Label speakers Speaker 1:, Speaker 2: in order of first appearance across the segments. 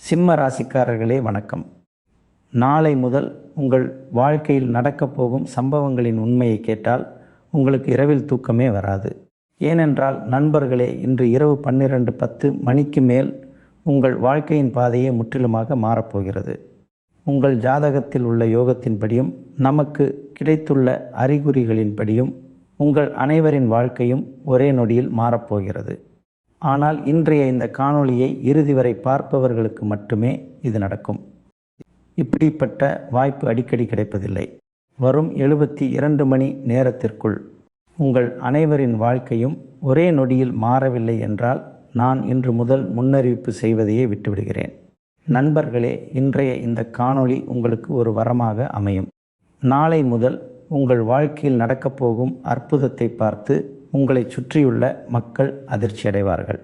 Speaker 1: சிம்ம ராசிக்காரர்களே வணக்கம். நாளை முதல் உங்கள் வாழ்க்கையில் நடக்கப் போகும் சம்பவங்களின் உண்மையை கேட்டால் உங்களுக்கு இரவில் தூக்கமே வராது. ஏனென்றால் நண்பர்களே, இன்று இரவு 12:10 மணிக்கு மேல் உங்கள் வாழ்க்கையின் பாதையே முற்றிலுமாக மாறப்போகிறது. உங்கள் ஜாதகத்தில் உள்ள யோகத்தின்படியும் நமக்கு கிடைத்துள்ள அறிகுறிகளின்படியும் உங்கள் அனைவரின் வாழ்க்கையும் ஒரே நொடியில் மாறப்போகிறது. ஆனால் இன்றைய இந்த காணொளியை இறுதி வரை பார்ப்பவர்களுக்கு மட்டுமே இது நடக்கும். இப்படிப்பட்ட வாய்ப்பு அடிக்கடி கிடைப்பதில்லை. வரும் 72 மணி நேரத்திற்குள் உங்கள் அனைவரின் வாழ்க்கையும் ஒரே நொடியில் மாறவில்லை என்றால் நான் இன்று முதல் முன்னறிவிப்பு செய்வதையே விட்டுவிடுகிறேன். நண்பர்களே, இன்றைய இந்த காணொளி உங்களுக்கு ஒரு வரமாக அமையும். நாளை முதல் உங்கள் வாழ்க்கையில் நடக்கப் போகும் அற்புதத்தை பார்த்து உங்களை சுற்றியுள்ள மக்கள் அதிர்ச்சி அடைவார்கள்.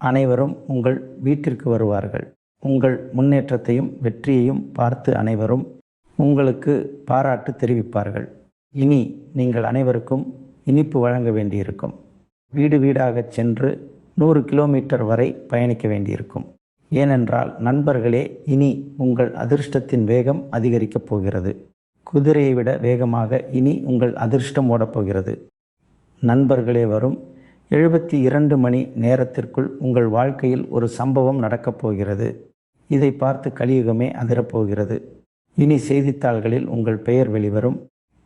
Speaker 1: அனைவரும் உங்கள் வீட்டிற்கு வருவார்கள். உங்கள் முன்னேற்றத்தையும் வெற்றியையும் பார்த்து அனைவரும் உங்களுக்கு பாராட்டு தெரிவிப்பார்கள். இனி நீங்கள் அனைவருக்கும் இனிப்பு வழங்க வேண்டியிருக்கும். வீடு வீடாக சென்று 100 கிலோமீட்டர் வரை பயணிக்க வேண்டியிருக்கும். ஏனென்றால் நண்பர்களே, இனி உங்கள் அதிர்ஷ்டத்தின் வேகம் அதிகரிக்கப் போகிறது. குதிரையை விட வேகமாக இனி உங்கள் அதிர்ஷ்டம் ஓடப்போகிறது. நண்பர்களே, வரும் 72 மணி நேரத்திற்குள் உங்கள் வாழ்க்கையில் ஒரு சம்பவம் நடக்கப் போகிறது. இதை பார்த்து கலியுகமே அதிரப்போகிறது. இனி செய்தித்தாள்களில் உங்கள் பெயர் வெளிவரும்.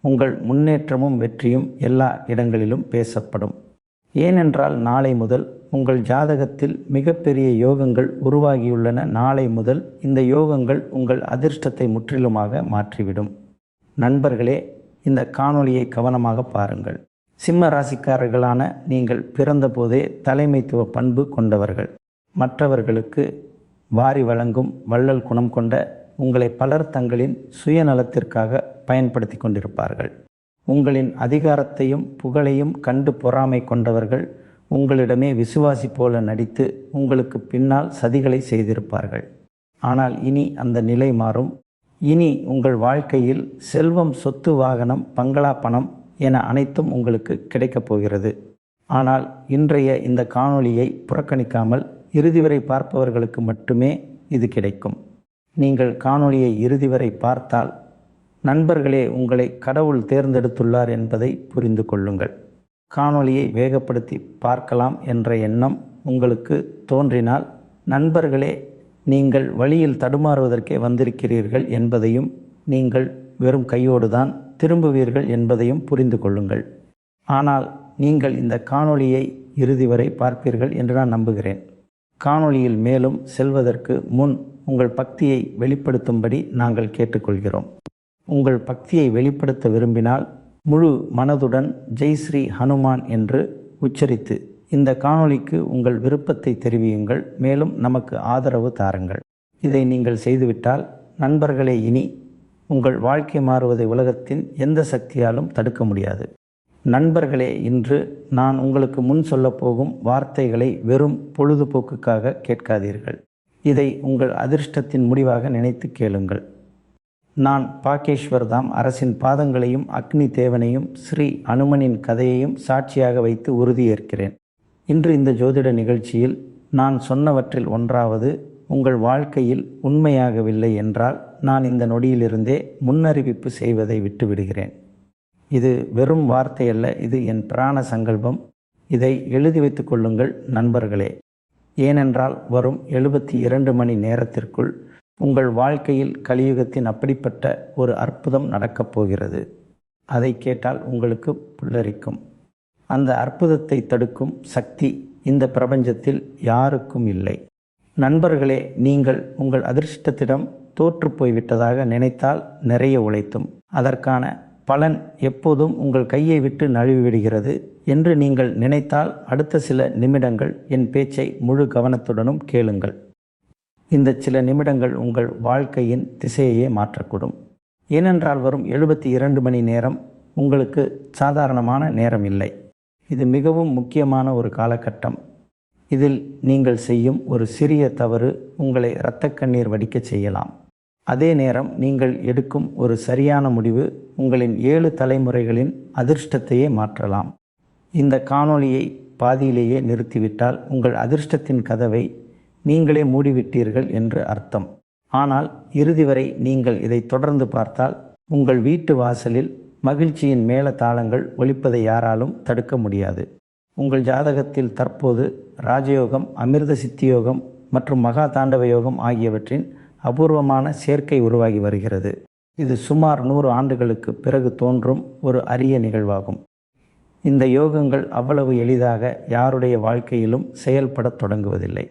Speaker 1: உங்கள் முன்னேற்றமும் வெற்றியும் எல்லா இடங்களிலும் பேசப்படும். ஏனென்றால் நாளை முதல் உங்கள் ஜாதகத்தில் மிகப்பெரிய யோகங்கள் உருவாகியுள்ளன. நாளை முதல் இந்த யோகங்கள் உங்கள் அதிர்ஷ்டத்தை முற்றிலுமாக மாற்றிவிடும். நண்பர்களே, இந்த காணொளியை கவனமாக பாருங்கள். சிம்ம ராசிக்காரர்களான நீங்கள் பிறந்தபோதே தலைமைத்துவ பண்பு கொண்டவர்கள். மற்றவர்களுக்கு வாரி வழங்கும் வள்ளல் குணம் கொண்ட உங்களை பலர் தங்களின் சுயநலத்திற்காக பயன்படுத்தி கொண்டிருப்பார்கள். உங்களின் அதிகாரத்தையும் புகழையும் கண்டு பொறாமை கொண்டவர்கள் உங்களிடமே விசுவாசி போல நடித்து உங்களுக்கு பின்னால் சதிகளை செய்திருப்பார்கள். ஆனால் இனி அந்த நிலை மாறும். இனி உங்கள் வாழ்க்கையில் செல்வம், சொத்து, வாகனம், பங்களா, பணம் என அனைத்தும் உங்களுக்கு கிடைக்கப் போகிறது. ஆனால் இன்றைய இந்த காணொளியை புறக்கணிக்காமல் இறுதி வரை பார்ப்பவர்களுக்கு மட்டுமே இது கிடைக்கும். நீங்கள் காணொளியை இறுதி வரை பார்த்தால் நண்பர்களே, உங்களை கடவுள் தேர்ந்தெடுத்துள்ளார் என்பதை புரிந்து கொள்ளுங்கள். காணொளியை வேகப்படுத்தி பார்க்கலாம் என்ற எண்ணம் உங்களுக்கு தோன்றினால் நண்பர்களே, நீங்கள் வழியில் தடுமாறுவதற்கே வந்திருக்கிறீர்கள் என்பதையும் நீங்கள் வெறும் கையோடு தான் திரும்புவீர்கள் என்பதையும் புரிந்து கொள்ளுங்கள். ஆனால் நீங்கள் இந்த காணொளியை இறுதி வரை பார்ப்பீர்கள் என்று நான் நம்புகிறேன். காணொளியில் மேலும் செல்வதற்கு முன் உங்கள் பக்தியை வெளிப்படுத்தும்படி நாங்கள் கேட்டுக்கொள்கிறோம். உங்கள் பக்தியை வெளிப்படுத்த விரும்பினால் முழு மனதுடன் ஜெய் ஸ்ரீ ஹனுமான் என்று உச்சரித்து இந்த காணொளிக்கு உங்கள் விருப்பத்தை தெரிவியுங்கள். மேலும் நமக்கு ஆதரவு தாருங்கள். இதை நீங்கள் செய்துவிட்டால் நண்பர்களே, இனி உங்கள் வாழ்க்கை மாறுவதை உலகத்தின் எந்த சக்தியாலும் தடுக்க முடியாது. நண்பர்களே, இன்று நான் உங்களுக்கு முன் சொல்லப்போகும் வார்த்தைகளை வெறும் பொழுதுபோக்குக்காக கேட்காதீர்கள். இதை உங்கள் அதிர்ஷ்டத்தின் முடிவாக நினைத்து கேளுங்கள். நான் பாகேஷ்வர் தாம் அரசின் பாதங்களையும் அக்னி தேவனையும் ஸ்ரீ அனுமனின் கதையையும் சாட்சியாக வைத்து உறுதியேற்கிறேன். இன்று இந்த ஜோதிட நிகழ்ச்சியில் நான் சொன்னவற்றில் ஒன்றாவது உங்கள் வாழ்க்கையில் உண்மையாகவில்லை என்றால் நான் இந்த நொடியிலிருந்தே முன்னறிவிப்பு செய்வதை விட்டுவிடுகிறேன். இது வெறும் வார்த்தையல்ல, இது என் பிராண சங்கல்பம். இதை எழுதி வைத்து கொள்ளுங்கள் நண்பர்களே. ஏனென்றால் வரும் 72 மணி நேரத்திற்குள் உங்கள் வாழ்க்கையில் கலியுகத்தின் அப்படிப்பட்ட ஒரு அற்புதம் நடக்கப் போகிறது. அதை கேட்டால் உங்களுக்கு புல்லரிக்கும். அந்த அற்புதத்தை தடுக்கும் சக்தி இந்த பிரபஞ்சத்தில் யாருக்கும் இல்லை. நண்பர்களே, நீங்கள் உங்கள் அதிர்ஷ்டத்திடம் தோற்று போய்விட்டதாக நினைத்தால் நிறைய உழைத்தும் அதற்கான பலன் எப்போதும் உங்கள் கையை விட்டு நழுவிவிடுகிறது என்று நீங்கள் நினைத்தால் அடுத்த சில நிமிடங்கள் என் பேச்சை முழு கவனத்துடனும் கேளுங்கள். இந்த சில நிமிடங்கள் உங்கள் வாழ்க்கையின் திசையையே மாற்றக்கூடும். ஏனென்றால் வரும் 72 மணி நேரம் உங்களுக்கு சாதாரணமான நேரம் இல்லை. இது மிகவும் முக்கியமான ஒரு காலகட்டம். இதில் நீங்கள் செய்யும் ஒரு சிறிய தவறு உங்களை இரத்த கண்ணீர் வடிக்க செய்யலாம். அதே நேரம் நீங்கள் எடுக்கும் ஒரு சரியான முடிவு உங்களின் 7 தலைமுறைகளின் அதிர்ஷ்டத்தையே மாற்றலாம். இந்த காணொளியை பாதியிலேயே நிறுத்திவிட்டால் உங்கள் அதிர்ஷ்டத்தின் கதவை நீங்களே மூடிவிட்டீர்கள் என்று அர்த்தம். ஆனால் இறுதி வரை நீங்கள் இதை தொடர்ந்து பார்த்தால் உங்கள் வீட்டு வாசலில் மகிழ்ச்சியின் மேல தாளங்கள் ஒலிப்பதை யாராலும் தடுக்க முடியாது. உங்கள் ஜாதகத்தில் தற்போது ராஜயோகம், அமிர்த சித்தியோகம் மற்றும் மகா தாண்டவ யோகம் ஆகியவற்றின் அபூர்வமான சேர்க்கை உருவாகி வருகிறது. இது சுமார் 100 ஆண்டுகளுக்கு பிறகு தோன்றும் ஒரு அரிய நிகழ்வாகும். இந்த யோகங்கள் அவ்வளவு எளிதாக யாருடைய வாழ்க்கையிலும் செயல்படத் தொடங்குவதில்லை.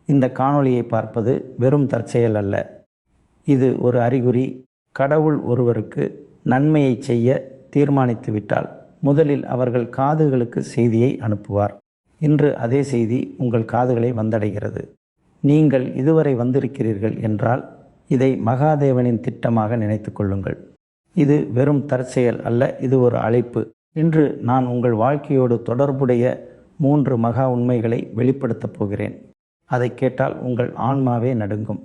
Speaker 1: இந்த காணொளியை பார்ப்பது வெறும் தற்செயல் அல்ல. இது ஒரு அறிகுறி. கடவுள் ஒருவருக்கு நன்மையை செய்ய தீர்மானித்துவிட்டால் முதலில் அவர்கள் காதுகளுக்கு செய்தியை அனுப்புவார். இன்று அதே செய்தி உங்கள் காதுகளை வந்தடைகிறது. நீங்கள் இதுவரை வந்திருக்கிறீர்கள் என்றால் இதை மகாதேவனின் திட்டமாக நினைத்து கொள்ளுங்கள். இது வெறும் தற்செயல் அல்ல, இது ஒரு அழைப்பு. இன்று நான் உங்கள் வாழ்க்கையோடு தொடர்புடைய 3 மகா உண்மைகளை வெளிப்படுத்தப் போகிறேன். அதை கேட்டால் உங்கள் ஆன்மாவே நடுங்கும்.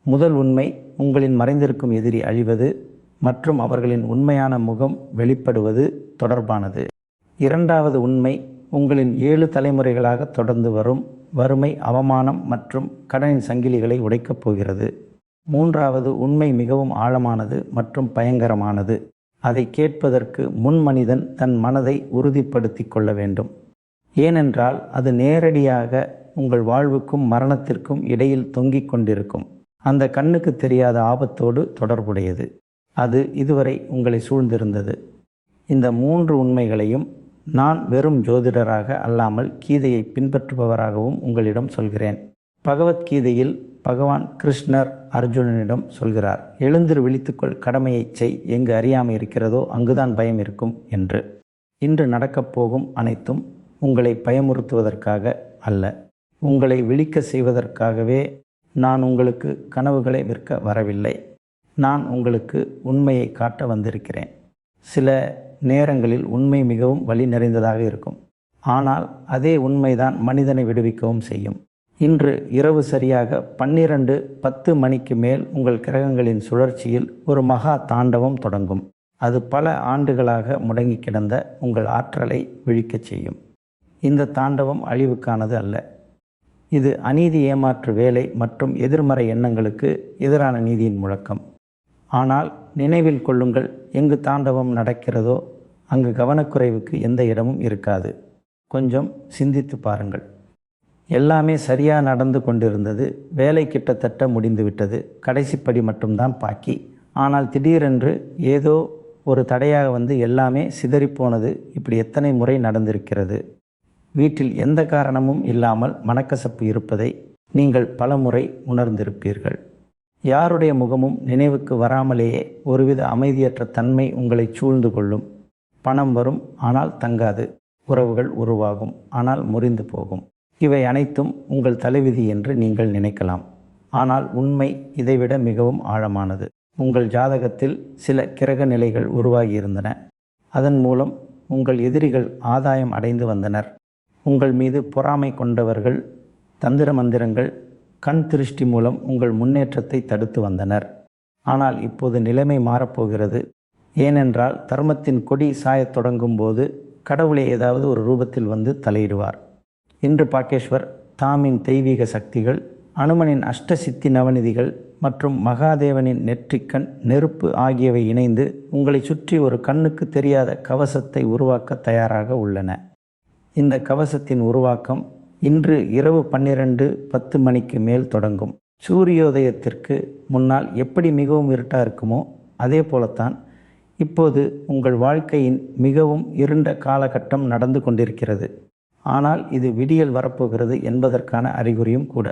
Speaker 1: முதல் உண்மை, உங்களின் மறைந்திருக்கும் எதிரி அழிவது மற்றும் அவர்களின் உண்மையான முகம் வெளிப்படுவது தொடர்பானது. இரண்டாவது உண்மை, உங்களின் 7 தலைமுறைகளாக தொடர்ந்து வரும் வறுமை, அவமானம் மற்றும் கடனின் சங்கிலிகளை உடைக்கப் போகிறது. மூன்றாவது உண்மை மிகவும் ஆழமானது மற்றும் பயங்கரமானது. அதை கேட்பதற்கு முன் மனிதன் தன் மனதை உறுதிப்படுத்தி கொள்ள வேண்டும். ஏனென்றால் அது நேரடியாக உங்கள் வாழ்வுக்கும் மரணத்திற்கும் இடையில் தொங்கிக் கொண்டிருக்கும் அந்த கண்ணுக்கு தெரியாத ஆபத்தோடு தொடர்புடையது. அது இதுவரை உங்களை சூழ்ந்திருந்தது. இந்த 3 உண்மைகளையும் நான் வெறும் ஜோதிடராக அல்லாமல் கீதையை பின்பற்றுபவராகவும் உங்களிடம் சொல்கிறேன். பகவத்கீதையில் பகவான் கிருஷ்ணர் அர்ஜுனனிடம் சொல்கிறார், எழுந்திரு, விழித்துக்கொள், கடமையை செய், எங்கு அறியாமை இருக்கிறதோ அங்குதான் பயம் இருக்கும் என்று. இன்று நடக்கப் போகும் அனைத்தும் உங்களை பயமுறுத்துவதற்காக அல்ல, உங்களை விழிக்க செய்வதற்காகவே. நான் உங்களுக்கு கனவுகளை விற்க வரவில்லை. நான் உங்களுக்கு உண்மையை காட்ட வந்திருக்கிறேன். சில நேரங்களில் உண்மை மிகவும் வலி நிறைந்ததாக இருக்கும். ஆனால் அதே உண்மைதான் மனிதனை விடுவிக்கவும் செய்யும். இன்று இரவு சரியாக 12:10 மணிக்கு மேல் உங்கள் கிரகங்களின் சுழற்சியில் ஒரு மகா தாண்டவம் தொடங்கும். அது பல ஆண்டுகளாக முடங்கி கிடந்த உங்கள் ஆற்றலை விழிக்கச் செய்யும். இந்த தாண்டவம் அழிவுக்கானது அல்ல. இது அநீதி, ஏமாற்று வேலை மற்றும் எதிர்மறை எண்ணங்களுக்கு எதிரான நீதியின் முழக்கம். ஆனால் நினைவில் கொள்ளுங்கள், எங்கு தாண்டவம் நடக்கிறதோ அங்கு கவனக்குறைவுக்கு எந்த இடமும் இருக்காது. கொஞ்சம் சிந்தித்து பாருங்கள். எல்லாமே சரியாக நடந்து கொண்டிருந்தது. வேலை கிட்டத்தட்ட முடிந்துவிட்டது. கடைசிப்படி மட்டும்தான் பாக்கி. ஆனால் திடீரென்று ஏதோ ஒரு தடையாக வந்து எல்லாமே சிதறிப்போனது. இப்படி எத்தனை முறை நடந்திருக்கிறது? வீட்டில் எந்த காரணமும் இல்லாமல் மனக்கசப்பு இருப்பதை நீங்கள் பல முறை உணர்ந்திருப்பீர்கள். யாருடைய முகமும் நினைவுக்கு வராமலேயே ஒருவித அமைதியற்ற தன்மை உங்களை சூழ்ந்து கொள்ளும். பணம் வரும், ஆனால் தங்காது. உறவுகள் உருவாகும், ஆனால் முறிந்து போகும். இவை அனைத்தும் உங்கள் தலைவிதி என்று நீங்கள் நினைக்கலாம். ஆனால் உண்மை இதைவிட மிகவும் ஆழமானது. உங்கள் ஜாதகத்தில் சில கிரக நிலைகள் உருவாகியிருந்தன. அதன் மூலம் உங்கள் எதிரிகள் ஆதாயம் அடைந்து வந்தனர். உங்கள் மீது பொறாமை கொண்டவர்கள் தந்திர மந்திரங்கள், கண் திருஷ்டி மூலம் உங்கள் முன்னேற்றத்தை தடுத்து வந்தனர். ஆனால் இப்போது நிலைமை மாறப்போகிறது. ஏனென்றால் தர்மத்தின் கொடி சாயத் தொடங்கும் போது கடவுளே ஏதாவது ஒரு ரூபத்தில் வந்து தலையிடுவார். இன்று பாக்கேஸ்வர் தாமின் தெய்வீக சக்திகள், அனுமனின் அஷ்டசித்தி நவநிதிகள் மற்றும் மகாதேவனின் நெற்றிக்கண், நெருப்பு ஆகியவை இணைந்து உங்களை சுற்றி ஒரு கண்ணுக்கு தெரியாத கவசத்தை உருவாக்க தயாராக உள்ளன. இந்த கவசத்தின் உருவாக்கம் இன்று இரவு 12:10 மணிக்கு மேல் தொடங்கும். சூரியோதயத்திற்கு முன்னால் எப்படி மிகவும் இருட்டாக இருக்குமோ அதே போலத்தான் இப்போது உங்கள் வாழ்க்கையின் மிகவும் இருண்ட காலகட்டம் நடந்து கொண்டிருக்கிறது. ஆனால் இது விடியல் வரப்போகிறது என்பதற்கான அறிகுறியும் கூட.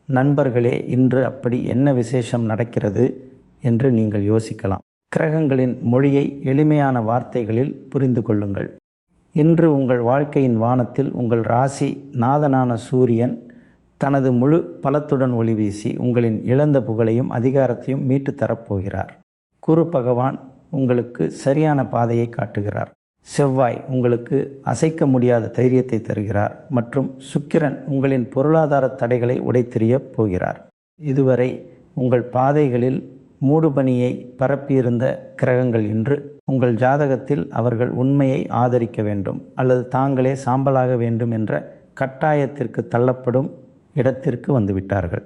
Speaker 1: நண்பர்களே, இன்று அப்படி என்ன விசேஷம் நடக்கிறது என்று நீங்கள் யோசிக்கலாம். கிரகங்களின் மொழியை எளிமையான வார்த்தைகளில் புரிந்து கொள்ளுங்கள். இன்று உங்கள் வாழ்க்கையின் வானத்தில் உங்கள் ராசி நாதனான சூரியன் தனது முழு பலத்துடன் ஒளி வீசி உங்களின் இழந்த புகழையும் அதிகாரத்தையும் மீட்டு தரப்போகிறார். குரு பகவான் உங்களுக்கு சரியான பாதையை காட்டுகிறார். செவ்வாய் உங்களுக்கு அசைக்க முடியாத தைரியத்தை தருகிறார் மற்றும் சுக்கிரன் உங்களின் பொருளாதார தடைகளை உடைத்தெறியப் போகிறார். இதுவரை உங்கள் பாதைகளில் மூடுபனியை பரப்பியிருந்த கிரகங்கள் இன்று உங்கள் ஜாதகத்தில் அவர்கள் உண்மையை ஆதரிக்க வேண்டும் அல்லது தாங்களே சாம்பலாக வேண்டும் என்ற கட்டாயத்திற்கு தள்ளப்படும் இடத்திற்கு வந்துவிட்டார்கள்.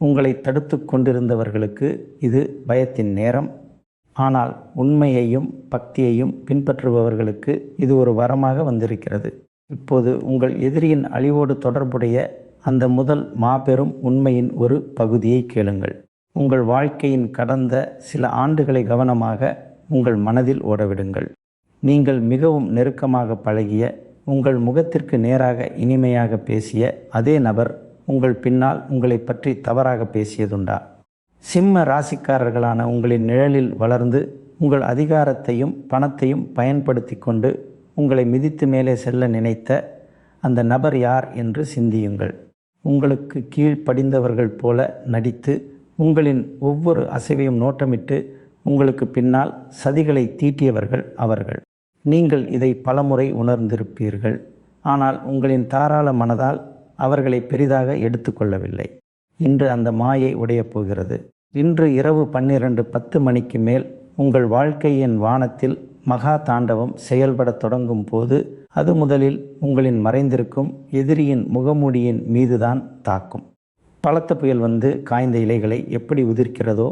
Speaker 1: உங்களை தடுத்து கொண்டிருந்தவர்களுக்கு இது பயத்தின் நேரம். ஆனால் உண்மையையும் பக்தியையும் பின்பற்றுபவர்களுக்கு இது ஒரு வரமாக வந்திருக்கிறது. இப்போது உங்கள் எதிரியின் அழிவோடு தொடர்புடைய அந்த முதல் மாபெரும் உண்மையின் ஒரு பகுதியை கேளுங்கள். உங்கள் வாழ்க்கையின் கடந்த சில ஆண்டுகளை கவனமாக உங்கள் மனதில் ஓடவிடுங்கள். நீங்கள் மிகவும் நெருக்கமாக பழகிய, உங்கள் முகத்திற்கு நேராக இனிமையாக பேசிய அதே நபர் உங்கள் பின்னால் உங்களை பற்றி தவறாக பேசியதுண்டா? சிம்ம ராசிக்காரர்களான உங்களின் நிழலில் வளர்ந்து உங்கள் அதிகாரத்தையும் பணத்தையும் பயன்படுத்தி கொண்டு உங்களை மிதித்து மேலே செல்ல நினைத்த அந்த நபர் யார் என்று சிந்தியுங்கள். உங்களுக்கு கீழ்ப்படிந்தவர்கள் போல நடித்து உங்களின் ஒவ்வொரு அசைவையும் நோட்டமிட்டு உங்களுக்கு பின்னால் சதிகளை தீட்டியவர்கள் அவர்கள். நீங்கள் இதை பலமுறை உணர்ந்திருப்பீர்கள். ஆனால் உங்களின் தாராள மனதால் அவர்களை பெரிதாக எடுத்துக்கொள்ளவில்லை. இன்று அந்த மாயை உடையப் போகிறது. இன்று இரவு 12:10 மணிக்கு மேல் உங்கள் வாழ்க்கையின் வானத்தில் மகா தாண்டவம் செயல்பட தொடங்கும் போது அது முதலில் உங்களின் மறைந்திருக்கும் எதிரியின் முகமூடியின் மீதுதான் தாக்கும். பலத்த புயல் வந்து காய்ந்த இலைகளை எப்படி உதிர்க்கிறதோ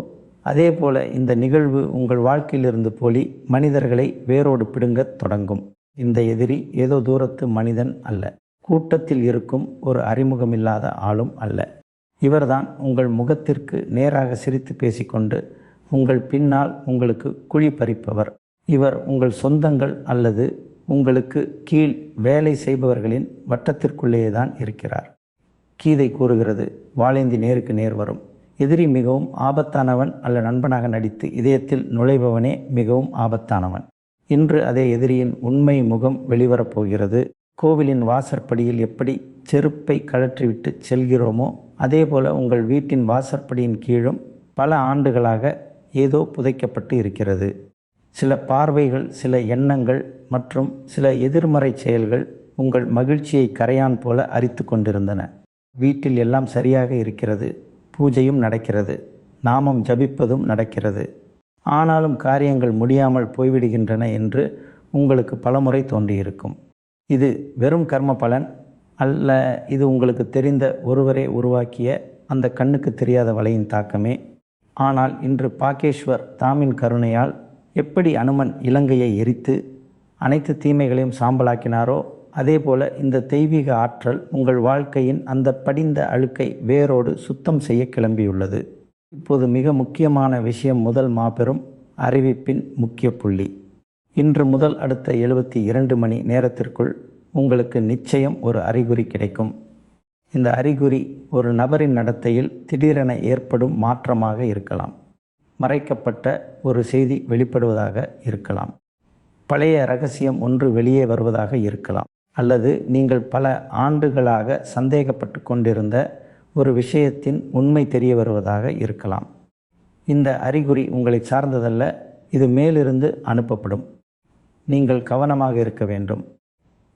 Speaker 1: அதே போல இந்த நிகழ்வு உங்கள் வாழ்க்கையிலிருந்து போலி மனிதர்களை வேரோடு பிடுங்கத் தொடங்கும். இந்த எதிரி ஏதோ தூரத்து மனிதன் அல்ல, கூட்டத்தில் இருக்கும் ஒரு அறிமுகமில்லாத ஆளும் அல்ல. இவர்தான் உங்கள் முகத்திற்கு நேராக சிரித்து பேசிக்கொண்டு உங்கள் பின்னால் உங்களுக்கு குழி பறிப்பவர். இவர் உங்கள் சொந்தங்கள் அல்லது உங்களுக்கு கீழ் வேலை செய்பவர்களின் வட்டத்திற்குள்ளேயே தான் இருக்கிறார். கீதை கூறுகிறது, வாளேந்தி நேருக்கு நேர் வரும். எதிரி மிகவும் ஆபத்தானவன் அல்ல நண்பனாக நடித்து இதயத்தில் நுழைபவனே மிகவும் ஆபத்தானவன். இன்று அதே எதிரியின் உண்மை முகம் வெளிவரப்போகிறது. கோவிலின் வாசற்படியில் எப்படி செருப்பை கழற்றிவிட்டு செல்கிறோமோ அதே போல உங்கள் வீட்டின் வாசற்படியின் கீழும் பல ஆண்டுகளாக ஏதோ புதைக்கப்பட்டு இருக்கிறது. சில பார்வைகள், சில எண்ணங்கள் மற்றும் சில எதிர்மறை செயல்கள் உங்கள் மகிழ்ச்சியை கரையான் போல அரித்து கொண்டிருந்தன. வீட்டில் எல்லாம் சரியாக இருக்கிறது, பூஜையும் நடக்கிறது, நாமம் ஜபிப்பதும் நடக்கிறது. ஆனாலும் காரியங்கள் முடியாமல் போய்விடுகின்றன என்று உங்களுக்கு பலமுறை தோன்றியிருக்கும். இது வெறும் கர்ம பலன் அல்ல, இது உங்களுக்கு தெரிந்த ஒருவரே உருவாக்கிய அந்த கண்ணுக்கு தெரியாத வலையின் தாக்கமே. ஆனால் இன்று பாகேஸ்வர் தாமின் கருணையால் எப்படி அனுமன் இலங்கையை எரித்து அனைத்து தீமைகளையும் சாம்பலாக்கினாரோ அதே போல இந்த தெய்வீக ஆற்றல் உங்கள் வாழ்க்கையின் அந்த படிந்த அழுக்கை வேரோடு சுத்தம் செய்ய கிளம்பியுள்ளது. இப்போது மிக முக்கியமான விஷயம், முதல் மாபெரும் அறிவிப்பின் முக்கிய புள்ளி. இன்று முதல் அடுத்த 72 மணி நேரத்திற்குள் உங்களுக்கு நிச்சயம் ஒரு அறிகுறி கிடைக்கும். இந்த அறிகுறி ஒரு நபரின் நடத்தையில் திடீரென ஏற்படும் மாற்றமாக இருக்கலாம், மறைக்கப்பட்ட ஒரு செய்தி வெளிப்படுவதாக இருக்கலாம், பழைய ரகசியம் ஒன்று வெளியே வருவதாக இருக்கலாம், அல்லது நீங்கள் பல ஆண்டுகளாக சந்தேகப்பட்டு கொண்டிருந்த ஒரு விஷயத்தின் உண்மை தெரிய வருவதாக இருக்கலாம். இந்த அறிகுறி உங்களை சார்ந்ததல்ல, இது மேலிருந்து அனுப்பப்படும். நீங்கள் கவனமாக இருக்க வேண்டும்.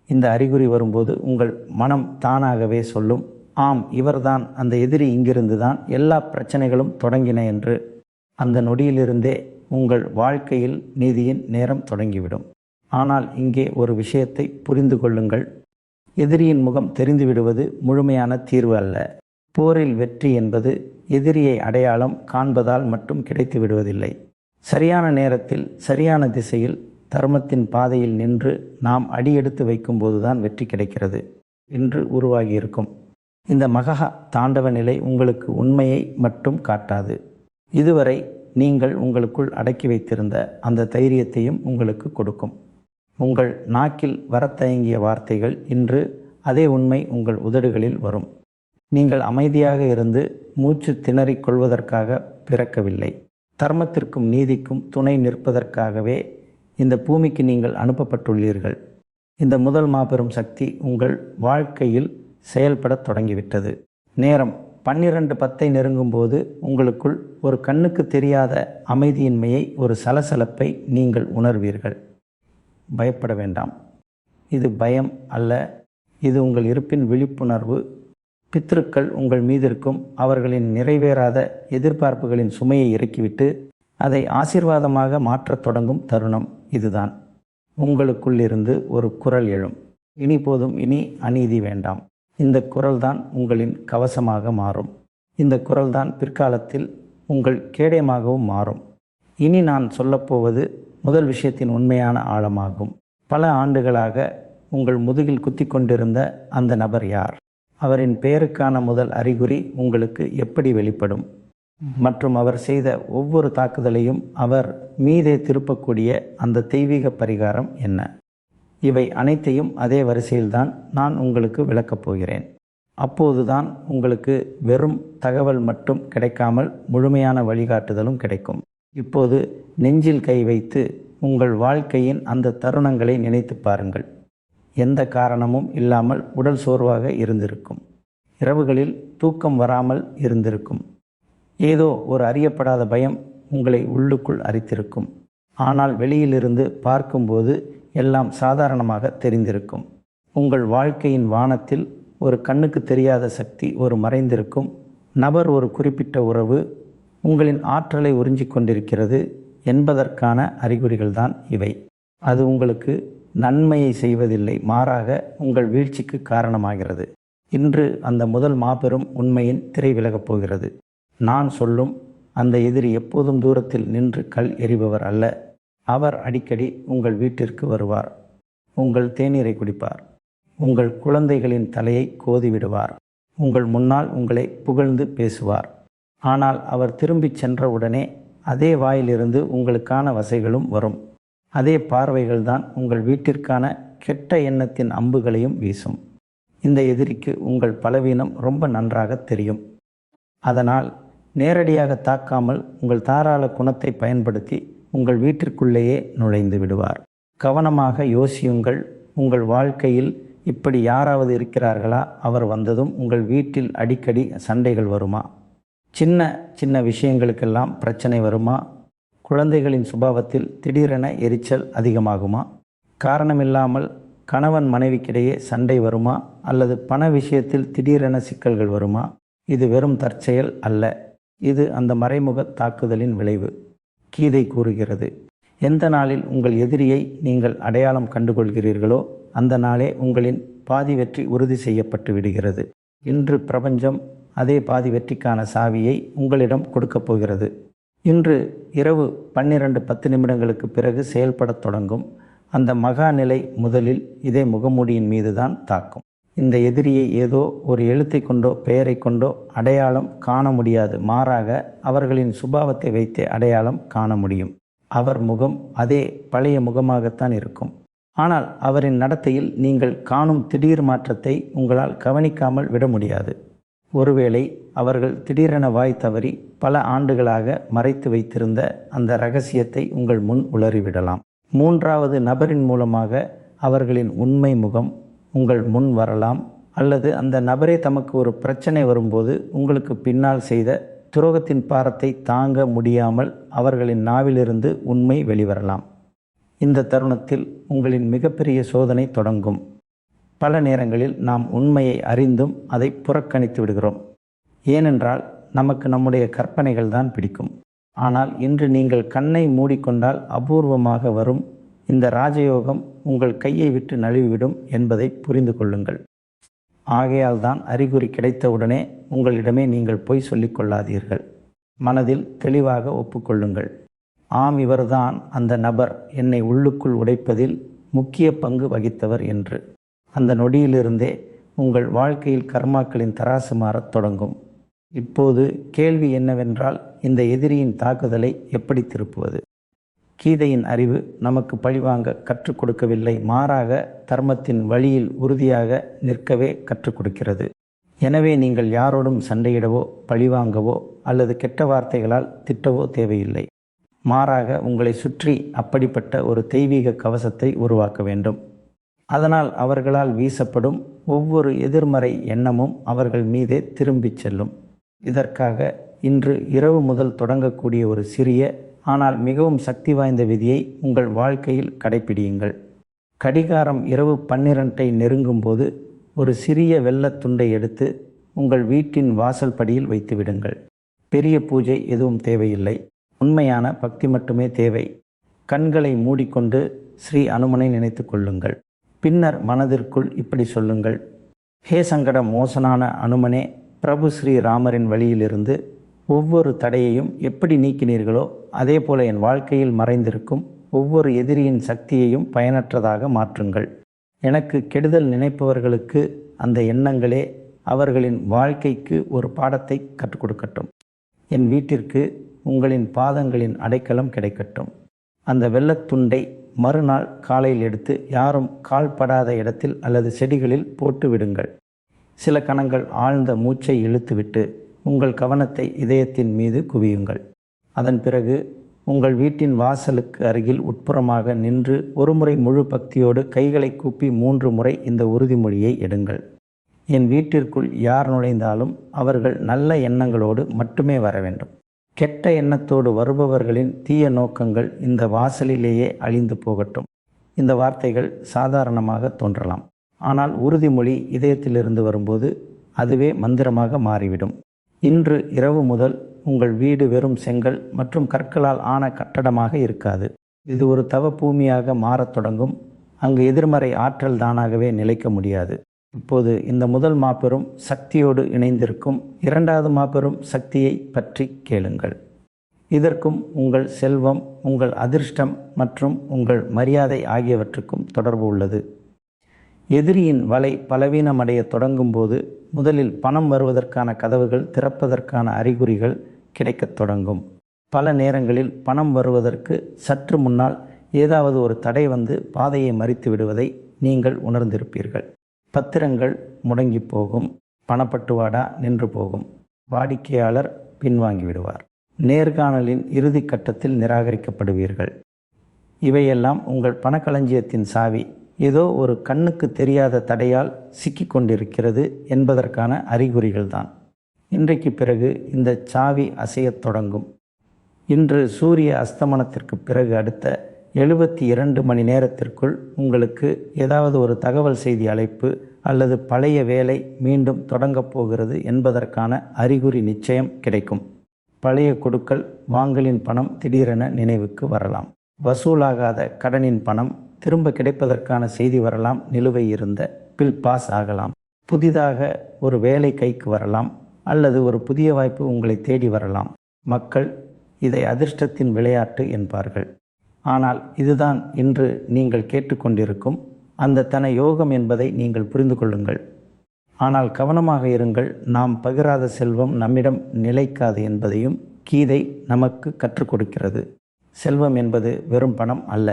Speaker 1: இந்த அறிகுறி வரும்போது உங்கள் மனம் தானாகவே சொல்லும், ஆம், இவர்தான் அந்த எதிரி, இங்கிருந்து தான் எல்லா பிரச்சனைகளும் தொடங்கின என்று. அந்த நொடியிலிருந்தே உங்கள் வாழ்க்கையில் நீதியின் நேரம் தொடங்கிவிடும். ஆனால் இங்கே ஒரு விஷயத்தை புரிந்து கொள்ளுங்கள். எதிரியின் முகம் தெரிந்துவிடுவது முழுமையான தீர்வு அல்ல. போரில் வெற்றி என்பது எதிரியை அடையாளம் காண்பதால் மட்டும் கிடைத்து விடுவதில்லை. சரியான நேரத்தில் சரியான திசையில் தர்மத்தின் பாதையில் நின்று நாம் அடியெடுத்து வைக்கும்போதுதான் வெற்றி கிடைக்கிறது என்று உருவாகியிருக்கும். இந்த மகா தாண்டவ நிலை உங்களுக்கு உண்மையை மட்டும் காட்டாது, இதுவரை நீங்கள் உங்களுக்குள் அடக்கி வைத்திருந்த அந்த தைரியத்தையும் உங்களுக்கு கொடுக்கும். உங்கள் நாக்கில் வரத்தயங்கிய வார்த்தைகள் இன்று அதே உண்மை உங்கள் உதடுகளில் வரும். நீங்கள் அமைதியாக இருந்து மூச்சு திணறிக் கொள்வதற்காக பிறக்கவில்லை. தர்மத்திற்கும் நீதிக்கும் துணை நிற்பதற்காகவே இந்த பூமிக்கு நீங்கள் அனுப்பப்பட்டுள்ளீர்கள். இந்த முதல் மாபெரும் சக்தி உங்கள் வாழ்க்கையில் செயல்படத் தொடங்கிவிட்டது. நேரம் 12:10 நெருங்கும் போது உங்களுக்குள் ஒரு கண்ணுக்கு தெரியாத அமைதியின்மையை, ஒரு சலசலப்பை நீங்கள் உணர்வீர்கள். பயப்பட வேண்டாம், இது பயம் அல்ல, இது உங்கள் இருப்பின் விழிப்புணர்வு. பித்ருக்கள் உங்கள் மீதிருக்கும் அவர்களின் நிறைவேறாத எதிர்பார்ப்புகளின் சுமையை இறக்கிவிட்டு அதை ஆசீர்வாதமாக மாற்றத் தொடங்கும் தருணம் இதுதான். உங்களுக்குள்ளிருந்து ஒரு குரல் எழும், இனி போதும், இனி அநீதி வேண்டாம். இந்த குரல்தான் உங்களின் கவசமாக மாறும். இந்த குரல்தான் பிற்காலத்தில் உங்கள் கேடயமாகவும் மாறும். இனி நான் சொல்லப்போவது முதல் விஷயத்தின் உண்மையான ஆழமாகும். பல ஆண்டுகளாக உங்கள் முதுகில் குத்தி கொண்டிருந்த அந்த நபர் யார்? அவரின் பெயருக்கான முதல் அறிகுறி உங்களுக்கு எப்படி வெளிப்படும்? மற்றும் அவர் செய்த ஒவ்வொரு தாக்குதலையும் அவர் மீதே திருப்பக்கூடிய அந்த தெய்வீக பரிகாரம் என்ன? இவை அனைத்தையும் அதே வரிசையில்தான் நான் உங்களுக்கு விளக்கப் போகிறேன். அப்போதுதான் உங்களுக்கு வெறும் தகவல் மட்டும் கிடைக்காமல் முழுமையான வழிகாட்டுதலும் கிடைக்கும். இப்போது நெஞ்சில் கை வைத்து உங்கள் வாழ்க்கையின் அந்த தருணங்களை நினைத்து பாருங்கள். எந்த காரணமும் இல்லாமல் உடல் சோர்வாக இருந்திருக்கும். இரவுகளில் தூக்கம் வராமல் இருந்திருக்கும். ஏதோ ஒரு அறியப்படாத பயம் உங்களை உள்ளுக்குள் அரித்திருக்கும். ஆனால் வெளியிலிருந்து பார்க்கும்போது எல்லாம் சாதாரணமாக தெரிந்திருக்கும். உங்கள் வாழ்க்கையின் வானத்தில் ஒரு கண்ணுக்கு தெரியாத சக்தி ஒரு மறைந்திருக்கும் நபர், ஒரு குறிப்பிட்ட உறவு உங்களின் ஆற்றலை உறிஞ்சிக் கொண்டிருக்கிறது என்பதற்கான அறிகுறிகள்தான் இவை. அது உங்களுக்கு நன்மையை செய்வதில்லை, மாறாக உங்கள் வீழ்ச்சிக்கு காரணமாகிறது. இன்று அந்த முதல் மாபெரும் உண்மையின் திரை விலகப் போகிறது. நான் சொல்லும் அந்த எதிரி எப்போதும் தூரத்தில் நின்று கல் எறிபவர் அல்ல. அவர் அடிக்கடி உங்கள் வீட்டிற்கு வருவார். உங்கள் தேநீரை குடிப்பார். உங்கள் குழந்தைகளின் தலையை கோதிவிடுவார். உங்கள் முன்னால் உங்களை புகழ்ந்து பேசுவார். ஆனால் அவர் திரும்பிச் சென்றவுடனே அதே வாயிலிருந்து உங்களுக்கான வசைகளும் வரும். அதே பார்வைகள்தான் உங்கள் வீட்டிற்கான கெட்ட எண்ணத்தின் அம்புகளையும் வீசும். இந்த எதிரிக்கு உங்கள் பலவீனம் ரொம்ப நன்றாக தெரியும். அதனால் நேரடியாக தாக்காமல் உங்கள் தாராள குணத்தை பயன்படுத்தி உங்கள் வீட்டிற்குள்ளேயே நுழைந்து விடுவார். கவனமாக யோசியுங்கள். உங்கள் வாழ்க்கையில் இப்படி யாராவது இருக்கிறார்களா? அவர் வந்ததும் உங்கள் வீட்டில் அடிக்கடி சண்டைகள் வருமா? சின்ன சின்ன விஷயங்களுக்கெல்லாம் பிரச்சனை வருமா? குழந்தைகளின் சுபாவத்தில் திடீரென எரிச்சல் அதிகமாகுமா? காரணமில்லாமல் கணவன் மனைவிக்கிடையே சண்டை வருமா? அல்லது பண விஷயத்தில் திடீரென சிக்கல்கள் வருமா? இது வெறும் தற்செயல் அல்ல. இது அந்த மறைமுக தாக்குதலின் விளைவு. கீதை கூறுகிறது, எந்த நாளில் உங்கள் எதிரியை நீங்கள் அடையாளம் கண்டுகொள்கிறீர்களோ அந்த நாளே உங்களின் பாதி வெற்றி உறுதி செய்யப்பட்டு விடுகிறது. இன்று பிரபஞ்சம் அதே பாதி வெற்றிக்கான சாவியை உங்களிடம் கொடுக்கப் போகிறது. இன்று இரவு 12:10 பிறகு செயல்படத் தொடங்கும் அந்த மகா நிலை முதலில் இதே முகமூடியின் மீது தான் தாக்கும். இந்த எதிரியை ஏதோ ஒரு எழுத்தை கொண்டோ பெயரை கொண்டோ அடையாளம் காண முடியாது. மாறாக அவர்களின் சுபாவத்தை வைத்தே அடையாளம் காண முடியும். அவர் முகம் அதே பழைய முகமாகத்தான் இருக்கும். ஆனால் அவரின் நடத்தையில் நீங்கள் காணும் திடீர் மாற்றத்தை உங்களால் கவனிக்காமல் விட முடியாது. ஒருவேளை அவர்கள் திடீரென வாய் தவறி பல ஆண்டுகளாக மறைத்து வைத்திருந்த அந்த இரகசியத்தை உங்கள் முன் உளறிவிடலாம். மூன்றாவது நபரின் மூலமாக அவர்களின் உண்மை முகம் உங்கள் முன் வரலாம். அல்லது அந்த நபரே தமக்கு ஒரு பிரச்சனை வரும்போது உங்களுக்கு பின்னால் செய்த துரோகத்தின் பாரத்தை தாங்க முடியாமல் அவர்களின் நாவிலிருந்து உண்மை வெளிவரலாம். இந்த தருணத்தில் உங்களின் மிகப்பெரிய சோதனை தொடங்கும். பல நேரங்களில் நாம் உண்மையை அறிந்தும் அதை புறக்கணித்து விடுகிறோம். ஏனென்றால் நமக்கு நம்முடைய கற்பனைகள் தான் பிடிக்கும். ஆனால் இன்று நீங்கள் கண்ணை மூடிக்கொண்டால் அபூர்வமாக வரும் இந்த ராஜயோகம் உங்கள் கையை விட்டு நழுவிவிடும் என்பதை புரிந்து கொள்ளுங்கள். ஆகையால் தான் அறிகுறி கிடைத்தவுடனே உங்களிடமே நீங்கள் பொய் சொல்லிக் கொள்ளாதீர்கள். மனதில் தெளிவாக ஒப்புக்கொள்ளுங்கள். ஆம், இவர்தான் அந்த நபர் என்னை உள்ளுக்குள் உடைப்பதில் முக்கிய பங்கு வகித்தவர் என்று. அந்த நொடியிலிருந்தே உங்கள் வாழ்க்கையில் கர்மாக்களின் தராசு மாறத் தொடங்கும். இப்போது கேள்வி என்னவென்றால், இந்த எதிரியின் தாக்குதலை எப்படி திருப்புவது? கீதையின் அறிவு நமக்கு பழிவாங்க கற்றுக் கொடுக்கவில்லை, மாறாக தர்மத்தின் வழியில் உறுதியாக நிற்கவே கற்றுக் கொடுக்கிறது. எனவே நீங்கள் யாரோடும் சண்டையிடவோ பழிவாங்கவோ அல்லது கெட்ட வார்த்தைகளால் திட்டவோ தேவையில்லை. மாறாக உங்களை சுற்றி அப்படிப்பட்ட ஒரு தெய்வீக கவசத்தை உருவாக்க வேண்டும். அதனால் அவர்களால் வீசப்படும் ஒவ்வொரு எதிர்மறை எண்ணமும் அவர்கள் மீதே திரும்பிச் செல்லும். இதற்காக இன்று இரவு முதல் தொடங்கக்கூடிய ஒரு சிறிய ஆனால் மிகவும் சக்தி வாய்ந்த விதியை உங்கள் வாழ்க்கையில் கடைப்பிடியுங்கள். கடிகாரம் இரவு 12 நெருங்கும் போது ஒரு சிறிய வெள்ளத் துண்டை எடுத்து உங்கள் வீட்டின் வாசல் படியில் வைத்து விடுங்கள். பெரிய பூஜை எதுவும் தேவையில்லை. உண்மையான பக்தி மட்டுமே தேவை. கண்களை மூடிக்கொண்டு ஸ்ரீ அனுமனை நினைத்து கொள்ளுங்கள். பின்னர் மனதிற்குள் இப்படி சொல்லுங்கள், ஹே சங்கட மோசனான அனுமனே, பிரபு ஸ்ரீ ராமரின் வழியிலிருந்து ஒவ்வொரு தடையையும் எப்படி நீக்கினீர்களோ அதே போல என் வாழ்க்கையில் மறைந்திருக்கும் ஒவ்வொரு எதிரியின் சக்தியையும் பயனற்றதாக மாற்றுங்கள். எனக்கு கெடுதல் நினைப்பவர்களுக்கு அந்த எண்ணங்களே அவர்களின் வாழ்க்கைக்கு ஒரு பாடத்தை கற்றுக் கொடுக்கட்டும். என் வீட்டிற்கு உங்களின் பாதங்களின் அடைக்கலம் கிடைக்கட்டும். அந்த வெள்ளத்துண்டை மறுநாள் காலையில் எடுத்து யாரும் கால்படாத இடத்தில் அல்லது செடிகளில் போட்டு விடுங்கள். சில கணங்கள் ஆழ்ந்த மூச்சை இழுத்துவிட்டு உங்கள் கவனத்தை இதயத்தின் மீது குவியுங்கள். அதன் பிறகு உங்கள் வீட்டின் வாசலுக்கு அருகில் உட்புறமாக நின்று ஒருமுறை முழு பக்தியோடு கைகளை கூப்பி 3 முறை இந்த உறுதிமொழியை எடுங்கள். என் வீட்டிற்குள் யார் நுழைந்தாலும் அவர்கள் நல்ல எண்ணங்களோடு மட்டுமே வர வேண்டும். கெட்ட எண்ணத்தோடு வருபவர்களின் தீய நோக்கங்கள் இந்த வாசலிலேயே அழிந்து போகட்டும். இந்த வார்த்தைகள் சாதாரணமாக தோன்றலாம், ஆனால் உறுதிமொழி இதயத்திலிருந்து வரும்போது அதுவே மந்திரமாக மாறிவிடும். இன்று இரவு முதல் உங்கள் வீடு வெறும் செங்கல் மற்றும் கற்களால் ஆன கட்டடமாக இருக்காது. இது ஒரு தவ பூமியாக மாறத் தொடங்கும். அங்கு எதிர்மறை ஆற்றல் தானாகவே நிலைக்க முடியாது. இப்போது இந்த முதல் மாபெரும் சக்தியோடு இணைந்திருக்கும் 2வது மாபெரும் சக்தியை பற்றி கேளுங்கள். இதற்கும் உங்கள் செல்வம், உங்கள் அதிர்ஷ்டம் மற்றும் உங்கள் மரியாதை ஆகியவற்றுக்கும் தொடர்பு உள்ளது. எதிரியின் வலை பலவீனமடைய தொடங்கும் போது முதலில் பணம் வருவதற்கான கதவுகள் திறப்பதற்கான அறிகுறிகள் கிடைக்கத் தொடங்கும். பல நேரங்களில் பணம் வருவதற்கு சற்று முன்னால் ஏதாவது ஒரு தடை வந்து பாதையை மறித்து விடுவதை நீங்கள் உணர்ந்திருப்பீர்கள். பத்திரங்கள் முடங்கி போகும், பணப்பட்டுவாடா நின்று போகும், வாடிக்கையாளர் பின்வாங்கி விடுவார், நேர்காணலின் இறுதி கட்டத்தில் நிராகரிக்கப்படுவீர்கள். இவையெல்லாம் உங்கள் பணக்களஞ்சியத்தின் சாவி ஏதோ ஒரு கண்ணுக்கு தெரியாத தடையால் சிக்கிக் கொண்டிருக்கிறது என்பதற்கான அறிகுறிகள்தான். இன்றைக்கு பிறகு இந்த சாவி அசையத் தொடங்கும். இன்று சூரிய அஸ்தமனத்திற்கு பிறகு அடுத்த 72 மணி நேரத்திற்குள் உங்களுக்கு ஏதாவது ஒரு தகவல் செய்தி அழைப்பு அல்லது பழைய வேலை மீண்டும் தொடங்கப் போகிறது என்பதற்கான அறிகுறி நிச்சயம் கிடைக்கும். பழைய கொடுக்கல் வாங்கலின் பணம் திடீரென நினைவுக்கு வரலாம். வசூலாகாத கடனின் பணம் திரும்ப கிடைப்பதற்கான செய்தி வரலாம். நிலுவை இருந்த பில் பாஸ் ஆகலாம். புதிதாக ஒரு வேலை கைக்கு வரலாம் அல்லது ஒரு புதிய வாய்ப்பு உங்களை தேடி வரலாம். மக்கள் இதை அதிர்ஷ்டத்தின் விளையாட்டு என்பார்கள். ஆனால் இதுதான் இன்று நீங்கள் கேட்டுக்கொண்டிருக்கும் அந்த தன யோகம் என்பதை நீங்கள் புரிந்து கொள்ளுங்கள். ஆனால் கவனமாக இருங்கள். நாம் பகிராத செல்வம் நம்மிடம் நிலைக்காது என்பதையும் கீதை நமக்கு கற்றுக் கொடுக்கிறது. செல்வம் என்பது வெறும் பணம் அல்ல.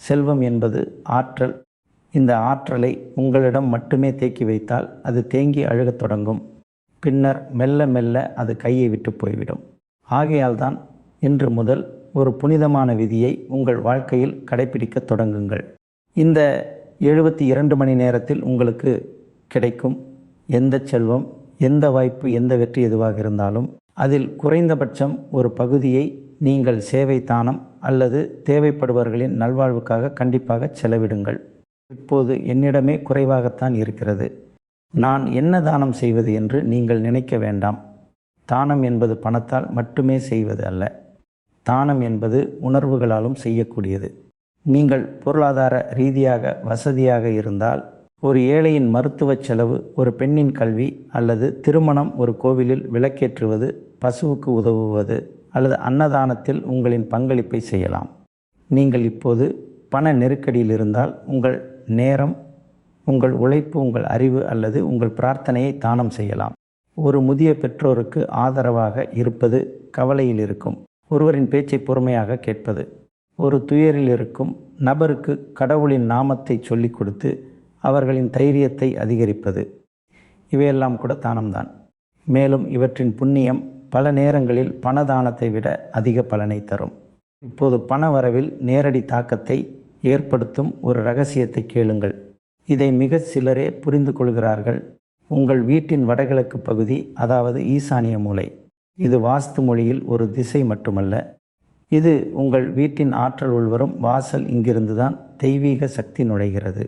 Speaker 1: செல்வம் என்பது ஆற்றல். இந்த ஆற்றலை உங்களிடம் மட்டுமே தேக்கி வைத்தால் அது தேங்கி அழுகத் தொடங்கும். பின்னர் மெல்ல மெல்ல அது கையை விட்டு போய்விடும். ஆகையால்தான் இன்று முதல் ஒரு புனிதமான விதியை உங்கள் வாழ்க்கையில் கடைபிடிக்க தொடங்குங்கள். இந்த 72 மணி நேரத்தில் உங்களுக்கு கிடைக்கும் எந்த செல்வம், எந்த வாய்ப்பு, எந்த வெற்றி எதுவாக இருந்தாலும் அதில் குறைந்தபட்சம் ஒரு பகுதியை நீங்கள் சேவை தானம் அல்லது தேவைப்படுபவர்களின் நல்வாழ்வுக்காக கண்டிப்பாக செலவிடுங்கள். இப்போது என்னிடமே குறைவாகத்தான் இருக்கிறது, நான் என்ன தானம் செய்வது என்று நீங்கள் நினைக்க வேண்டாம். தானம் என்பது பணத்தால் மட்டுமே செய்வது அல்ல. தானம் என்பது உணர்வுகளாலும் செய்யக்கூடியது. நீங்கள் பொருளாதார ரீதியாக வசதியாக இருந்தால் ஒரு ஏழையின் மருத்துவ செலவு, ஒரு பெண்ணின் கல்வி அல்லது திருமணம், ஒரு கோவிலில் விளக்கேற்றுவது, பசுவுக்கு உதவுவது அல்லது அன்னதானத்தில் உங்களின் பங்களிப்பை செய்யலாம். நீங்கள் இப்போது பண நெருக்கடியில் இருந்தால் உங்கள் நேரம், உங்கள் உழைப்பு, உங்கள் அறிவு அல்லது உங்கள் பிரார்த்தனையை தானம் செய்யலாம். ஒரு முதிய பெற்றோருக்கு ஆதரவாக இருப்பது, கவலையில் இருக்கும் ஒருவரின் பேச்சை பொறுமையாக கேட்பது, ஒரு துயரில் இருக்கும் நபருக்கு கடவுளின் நாமத்தை சொல்லிக் கொடுத்து அவர்களின் தைரியத்தை அதிகரிப்பது, இவையெல்லாம் கூட தானம்தான். மேலும் இவற்றின் புண்ணியம் பல நேரங்களில் பணதானத்தை விட அதிக பலனை தரும். இப்போது பண வரவில் நேரடி தாக்கத்தை ஏற்படுத்தும் ஒரு இரகசியத்தை கேளுங்கள். இதை மிக சிலரே புரிந்து கொள்கிறார்கள். உங்கள் வீட்டின் வடகிழக்கு பகுதி, அதாவது ஈசானிய மூலை, இது வாஸ்து மொழியில் ஒரு திசை மட்டுமல்ல. இது உங்கள் வீட்டின் ஆற்றல் உள்வரும் வாசல். இங்கிருந்துதான் தெய்வீக சக்தி நுழைகிறது.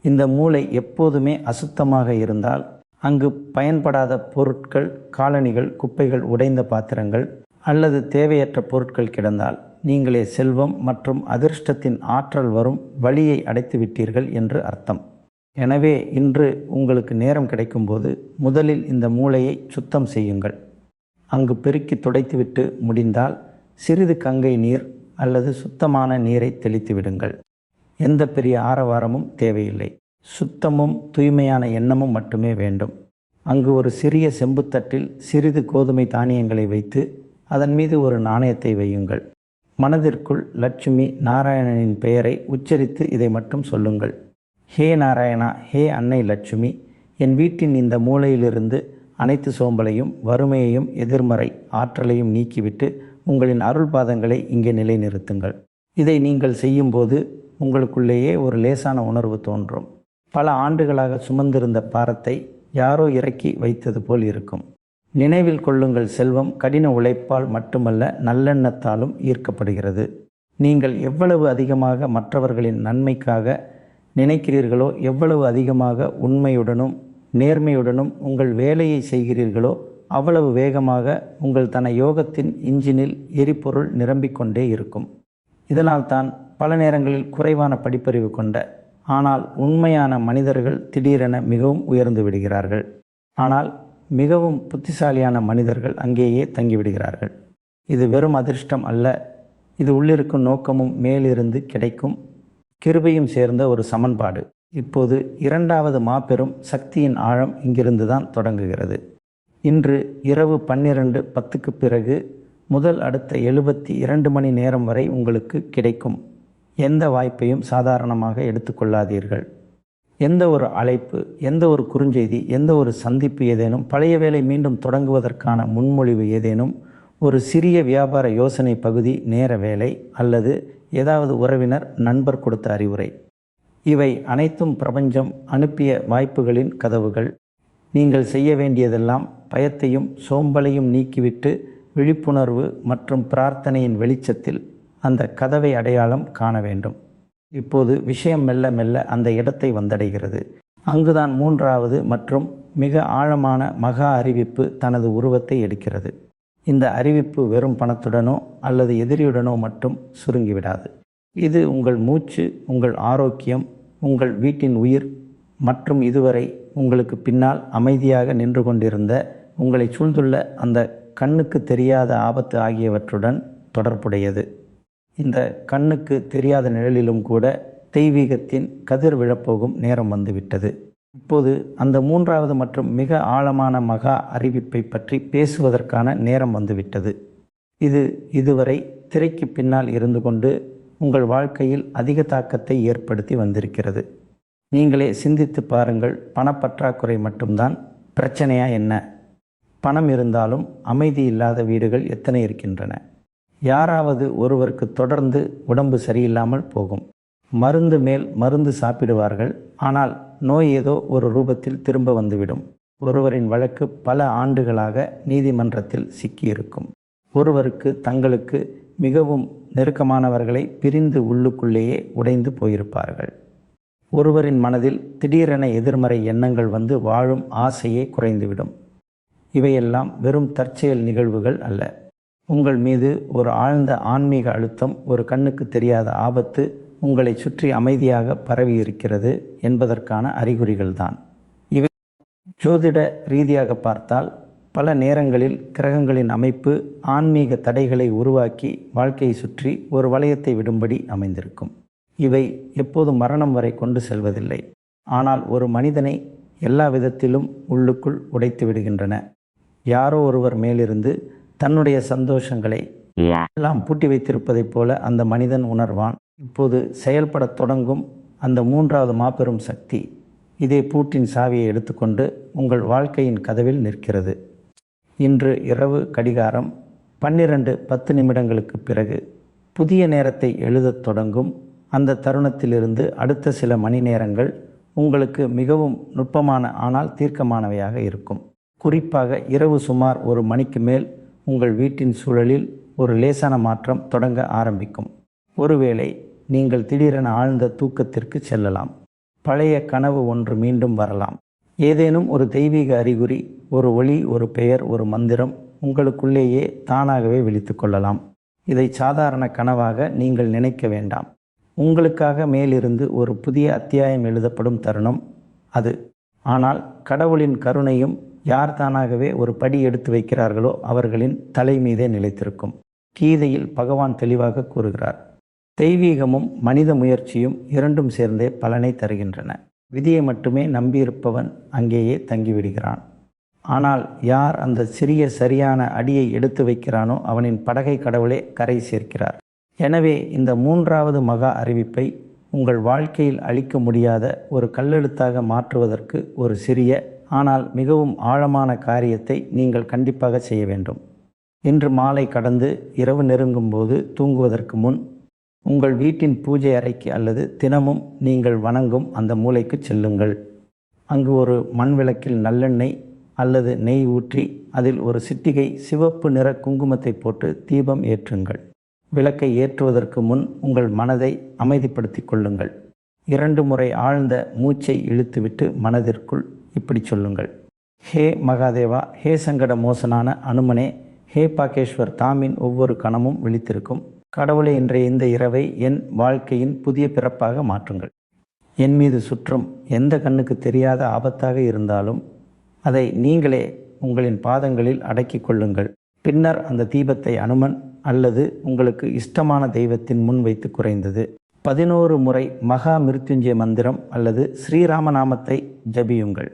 Speaker 1: இந்த மூலை எப்போதுமே அசுத்தமாக இருந்தால், அங்கு பயன்படாத பொருட்கள், காலணிகள், குப்பைகள், உடைந்த பாத்திரங்கள் அல்லது தேவையற்ற பொருட்கள் கிடந்தால் நீங்களே செல்வம் மற்றும் அதிர்ஷ்டத்தின் ஆற்றல் வரும் வழியை அடைத்து விட்டீர்கள் என்று அர்த்தம். எனவே இன்று உங்களுக்கு நேரம் கிடைக்கும்போது முதலில் இந்த மூளையை சுத்தம் செய்யுங்கள். அங்கு பெருக்கி துடைத்துவிட்டு முடிந்தால் சிறிது கங்கை நீர் அல்லது சுத்தமான நீரை தெளித்து விடுங்கள். எந்த பெரிய ஆரவாரமும் தேவையில்லை. சுத்தமும் தூய்மையான எண்ணமும் மட்டுமே வேண்டும். அங்கு ஒரு சிறிய செம்புத்தட்டில் சிறிது கோதுமை தானியங்களை வைத்து அதன் மீது ஒரு நாணயத்தை வையுங்கள். மனதிற்குள் லட்சுமி நாராயணனின் பெயரை உச்சரித்து இதை மட்டும் சொல்லுங்கள். ஹே நாராயணா, ஹே அன்னை லட்சுமி, என் வீட்டின் இந்த மூலையிலிருந்து அனைத்து சோம்பலையும் வறுமையையும் எதிர்மறை ஆற்றலையும் நீக்கிவிட்டு உங்களின் அருள் பாதங்களை இங்கே நிலைநிறுத்துங்கள். இதை நீங்கள் செய்யும்போது உங்களுக்குள்ளேயே ஒரு லேசான உணர்வு தோன்றும். பல ஆண்டுகளாக சுமந்திருந்த பாரத்தை யாரோ இறக்கி வைத்தது போல் இருக்கும். நினைவில் கொள்ளுங்கள், செல்வம் கடின உழைப்பால் மட்டுமல்ல நல்லெண்ணத்தாலும் ஈர்க்கப்படுகிறது. நீங்கள் எவ்வளவு அதிகமாக மற்றவர்களின் நன்மைக்காக நினைக்கிறீர்களோ, எவ்வளவு அதிகமாக உண்மையுடனும் நேர்மையுடனும் உங்கள் வேலையை செய்கிறீர்களோ, அவ்வளவு வேகமாக உங்கள் தன யோகத்தின் இன்ஜினில் எரிபொருள் நிரம்பிக்கொண்டே இருக்கும். இதனால்தான் பல நேரங்களில் குறைவான படிப்பறிவு கொண்ட ஆனால் உண்மையான மனிதர்கள் திடீரென மிகவும் உயர்ந்து விடுகிறார்கள். ஆனால் மிகவும் புத்திசாலியான மனிதர்கள் அங்கேயே தங்கிவிடுகிறார்கள். இது வெறும் அதிர்ஷ்டம் அல்ல, இது உள்ளிருக்கும் நோக்கமும் மேலிருந்து கிடைக்கும் கிருபையும் சேர்ந்த ஒரு சமன்பாடு. இப்போது இரண்டாவது மாபெரும் சக்தியின் ஆழம் இங்கிருந்து தான் தொடங்குகிறது. இன்று இரவு 12:10 பிறகு முதல் அடுத்த 72 மணி நேரம் வரை உங்களுக்கு கிடைக்கும் எந்த வாய்ப்பையும் சாதாரணமாக எடுத்துக்கொள்ளாதீர்கள். எந்த ஒரு அழைப்பு, எந்த ஒரு குறுஞ்செய்தி, எந்த ஒரு சந்திப்பு ஏதேனும், பழைய வேலை மீண்டும் தொடங்குவதற்கான முன்மொழிவு ஏதேனும், ஒரு சிறிய வியாபார யோசனை பகுதி, நேர வேலை அல்லது ஏதாவது உறவினர் நண்பர் கொடுத்த அறிவுரை, இவை அனைத்தும் பிரபஞ்சம் அனுப்பிய வாய்ப்புகளின் கதவுகள். நீங்கள் செய்ய வேண்டியதெல்லாம் பயத்தையும் சோம்பலையும் நீக்கிவிட்டு விழிப்புணர்வு மற்றும் பிரார்த்தனையின் வெளிச்சத்தில் அந்த கதவை அடையாளம் காண வேண்டும். இப்போது விஷயம் மெல்ல மெல்ல அந்த இடத்தை வந்தடைகிறது. அங்குதான் மூன்றாவது மற்றும் மிக ஆழமான மகா அறிவிப்பு தனது உருவத்தை எடுக்கிறது. இந்த அறிவிப்பு வெறும் பணத்துடனோ அல்லது எதிரியுடனோ மட்டும் சுருங்கிவிடாது. இது உங்கள் மூச்சு, உங்கள் ஆரோக்கியம், உங்கள் வீட்டின் உயிர் மற்றும் இதுவரை உங்களுக்கு பின்னால் அமைதியாக நின்று கொண்டிருந்த உங்களை சூழ்ந்துள்ள அந்த கண்ணுக்கு தெரியாத ஆபத்து ஆகியவற்றுடன் தொடர்புடையது. இந்த கண்ணுக்கு தெரியாத நிழலிலும் கூட தெய்வீகத்தின் கதிர் விழப்போகும் நேரம் வந்துவிட்டது. இப்போது அந்த மூன்றாவது மற்றும் மிக ஆழமான மகா அறிவிப்பை பற்றி பேசுவதற்கான நேரம் வந்துவிட்டது. இது இதுவரை திரைக்கு பின்னால் இருந்து கொண்டு உங்கள் வாழ்க்கையில் அதிக தாக்கத்தை ஏற்படுத்தி வந்திருக்கிறது. நீங்களே சிந்தித்து பாருங்கள், பணப்பற்றாக்குறை மட்டும்தான் பிரச்சனையா என்ன? பணம் இருந்தாலும் அமைதி இல்லாத வீடுகள் எத்தனை இருக்கின்றன? யாராவது ஒருவருக்கு தொடர்ந்து உடம்பு சரியில்லாமல் போகும். மருந்து மேல் மருந்து சாப்பிடுவார்கள், ஆனால் நோய் ஏதோ ஒரு ரூபத்தில் திரும்ப வந்துவிடும். ஒருவரின் வழக்கு பல ஆண்டுகளாக நீதிமன்றத்தில் சிக்கியிருக்கும். ஒருவருக்கு தங்களுக்கு மிகவும் நெருக்கமானவர்களை பிரிந்து உள்ளுக்குள்ளேயே உடைந்து போயிருப்பார்கள். ஒருவரின் மனதில் திடீரென எதிர்மறை எண்ணங்கள் வந்து வாழும் ஆசையே குறைந்துவிடும். இவையெல்லாம் வெறும் தற்செயல் நிகழ்வுகள் அல்ல. உங்கள் மீது ஒரு ஆழ்ந்த ஆன்மீக அழுத்தம், ஒரு கண்ணுக்கு தெரியாத ஆபத்து உங்களை சுற்றி அமைதியாக பரவி இருக்கிறது என்பதற்கான அறிகுறிகள்தான் இவை. ஜோதிட ரீதியாக பார்த்தால் பல நேரங்களில் கிரகங்களின் அமைப்பு ஆன்மீக தடைகளை உருவாக்கி வாழ்க்கையை சுற்றி ஒரு வளையத்தை விடும்படி அமைந்திருக்கும். இவை எப்போது மரணம் வரை கொண்டு செல்வதில்லை, ஆனால் ஒரு மனிதனை எல்லா விதத்திலும் உள்ளுக்குள் உடைத்து விடுகின்றன. யாரோ ஒருவர் மேலிருந்து தன்னுடைய சந்தோஷங்களை எல்லாம் பூட்டி வைத்திருப்பதைப் போல அந்த மனிதன் உணர்வான். இப்போது செயல்படத் தொடங்கும் அந்த மூன்றாவது மாபெரும் சக்தி இதே பூட்டின் சாவியை எடுத்துக்கொண்டு உங்கள் வாழ்க்கையின் கதவில் நிற்கிறது. இன்று இரவு கடிகாரம் 12:10 பிறகு புதிய நேரத்தை எழுதத் தொடங்கும் அந்த தருணத்திலிருந்து அடுத்த சில மணி நேரங்கள் உங்களுக்கு மிகவும் நுட்பமான ஆனால் தீர்க்கமானவையாக இருக்கும். குறிப்பாக இரவு சுமார் 1 மணிக்கு மேல் உங்கள் வீட்டின் சூழலில் ஒரு லேசான மாற்றம் தொடங்க ஆரம்பிக்கும். ஒருவேளை நீங்கள் திடீரென ஆழ்ந்த தூக்கத்திற்கு செல்லலாம். பழைய கனவு ஒன்று மீண்டும் வரலாம். ஏதேனும் ஒரு தெய்வீக அறிகுறி, ஒரு ஒளி, ஒரு பெயர், ஒரு மந்திரம் உங்களுக்குள்ளேயே தானாகவே விழித்து கொள்ளலாம். இதை சாதாரண கனவாக நீங்கள் நினைக்க வேண்டாம். உங்களுக்காக மேலிருந்து ஒரு புதிய அத்தியாயம் எழுதப்படும் தருணம், அது. ஆனால் கடவுளின் கருணையும் யார் தானாகவே ஒரு படி எடுத்து வைக்கிறார்களோ அவர்களின் தலை மீதே நிலைத்திருக்கும். கீதையில் பகவான் தெளிவாக கூறுகிறார், தெய்வீகமும் மனித முயற்சியும் இரண்டும் சேர்ந்தே பலனை தருகின்றன. விதியை மட்டுமே நம்பியிருப்பவன் அங்கேயே தங்கிவிடுகிறான். ஆனால் யார் அந்த சிறிய சரியான அடியை எடுத்து வைக்கிறானோ அவனின் படகை கடவுளே கரை சேர்க்கிறார். எனவே இந்த மூன்றாவது மகா அறிவிப்பை உங்கள் வாழ்க்கையில் அளிக்க முடியாத ஒரு கல்லெழுத்தாக மாற்றுவதற்கு ஒரு சிறிய ஆனால் மிகவும் ஆழமான காரியத்தை நீங்கள் கண்டிப்பாக செய்ய வேண்டும். இன்று மாலை கடந்து இரவு நெருங்கும் போது தூங்குவதற்கு முன் உங்கள் வீட்டின் பூஜை அறைக்கு அல்லது தினமும் நீங்கள் வணங்கும் அந்த மூலைக்கு செல்லுங்கள். அங்கு ஒரு மண் விளக்கில் நல்லெண்ணெய் அல்லது நெய் ஊற்றி அதில் ஒரு சிட்டிகை சிவப்பு நிற குங்குமத்தை போட்டு தீபம் ஏற்றுங்கள். விளக்கை ஏற்றுவதற்கு முன் உங்கள் மனதை அமைதிப்படுத்தி கொள்ளுங்கள். 2 முறை ஆழ்ந்த மூச்சை இழுத்துவிட்டு மனதிற்குள் இப்படி சொல்லுங்கள், ஹே மகாதேவா, ஹே சங்கட மோசனான அனுமனே, ஹே பாகேஸ்வர் தாமின் ஒவ்வொரு கணமும் விழித்திருக்கும் கடவுளை, இன்றைய இந்த இரவை என் வாழ்க்கையின் புதிய பிறப்பாக மாற்றுங்கள். என் மீது சுற்றும் எந்த கண்ணுக்கு தெரியாத ஆபத்தாக இருந்தாலும் அதை நீங்களே உங்களின் பாதங்களில் அடக்கி கொள்ளுங்கள். பின்னர் அந்த தீபத்தை அனுமன் அல்லது உங்களுக்கு இஷ்டமான தெய்வத்தின் முன் வைத்து குறைந்தது 11 முறை மகா மிருத்யுஞ்சய மந்திரம் அல்லது ஸ்ரீராமநாமத்தை ஜபியுங்கள்.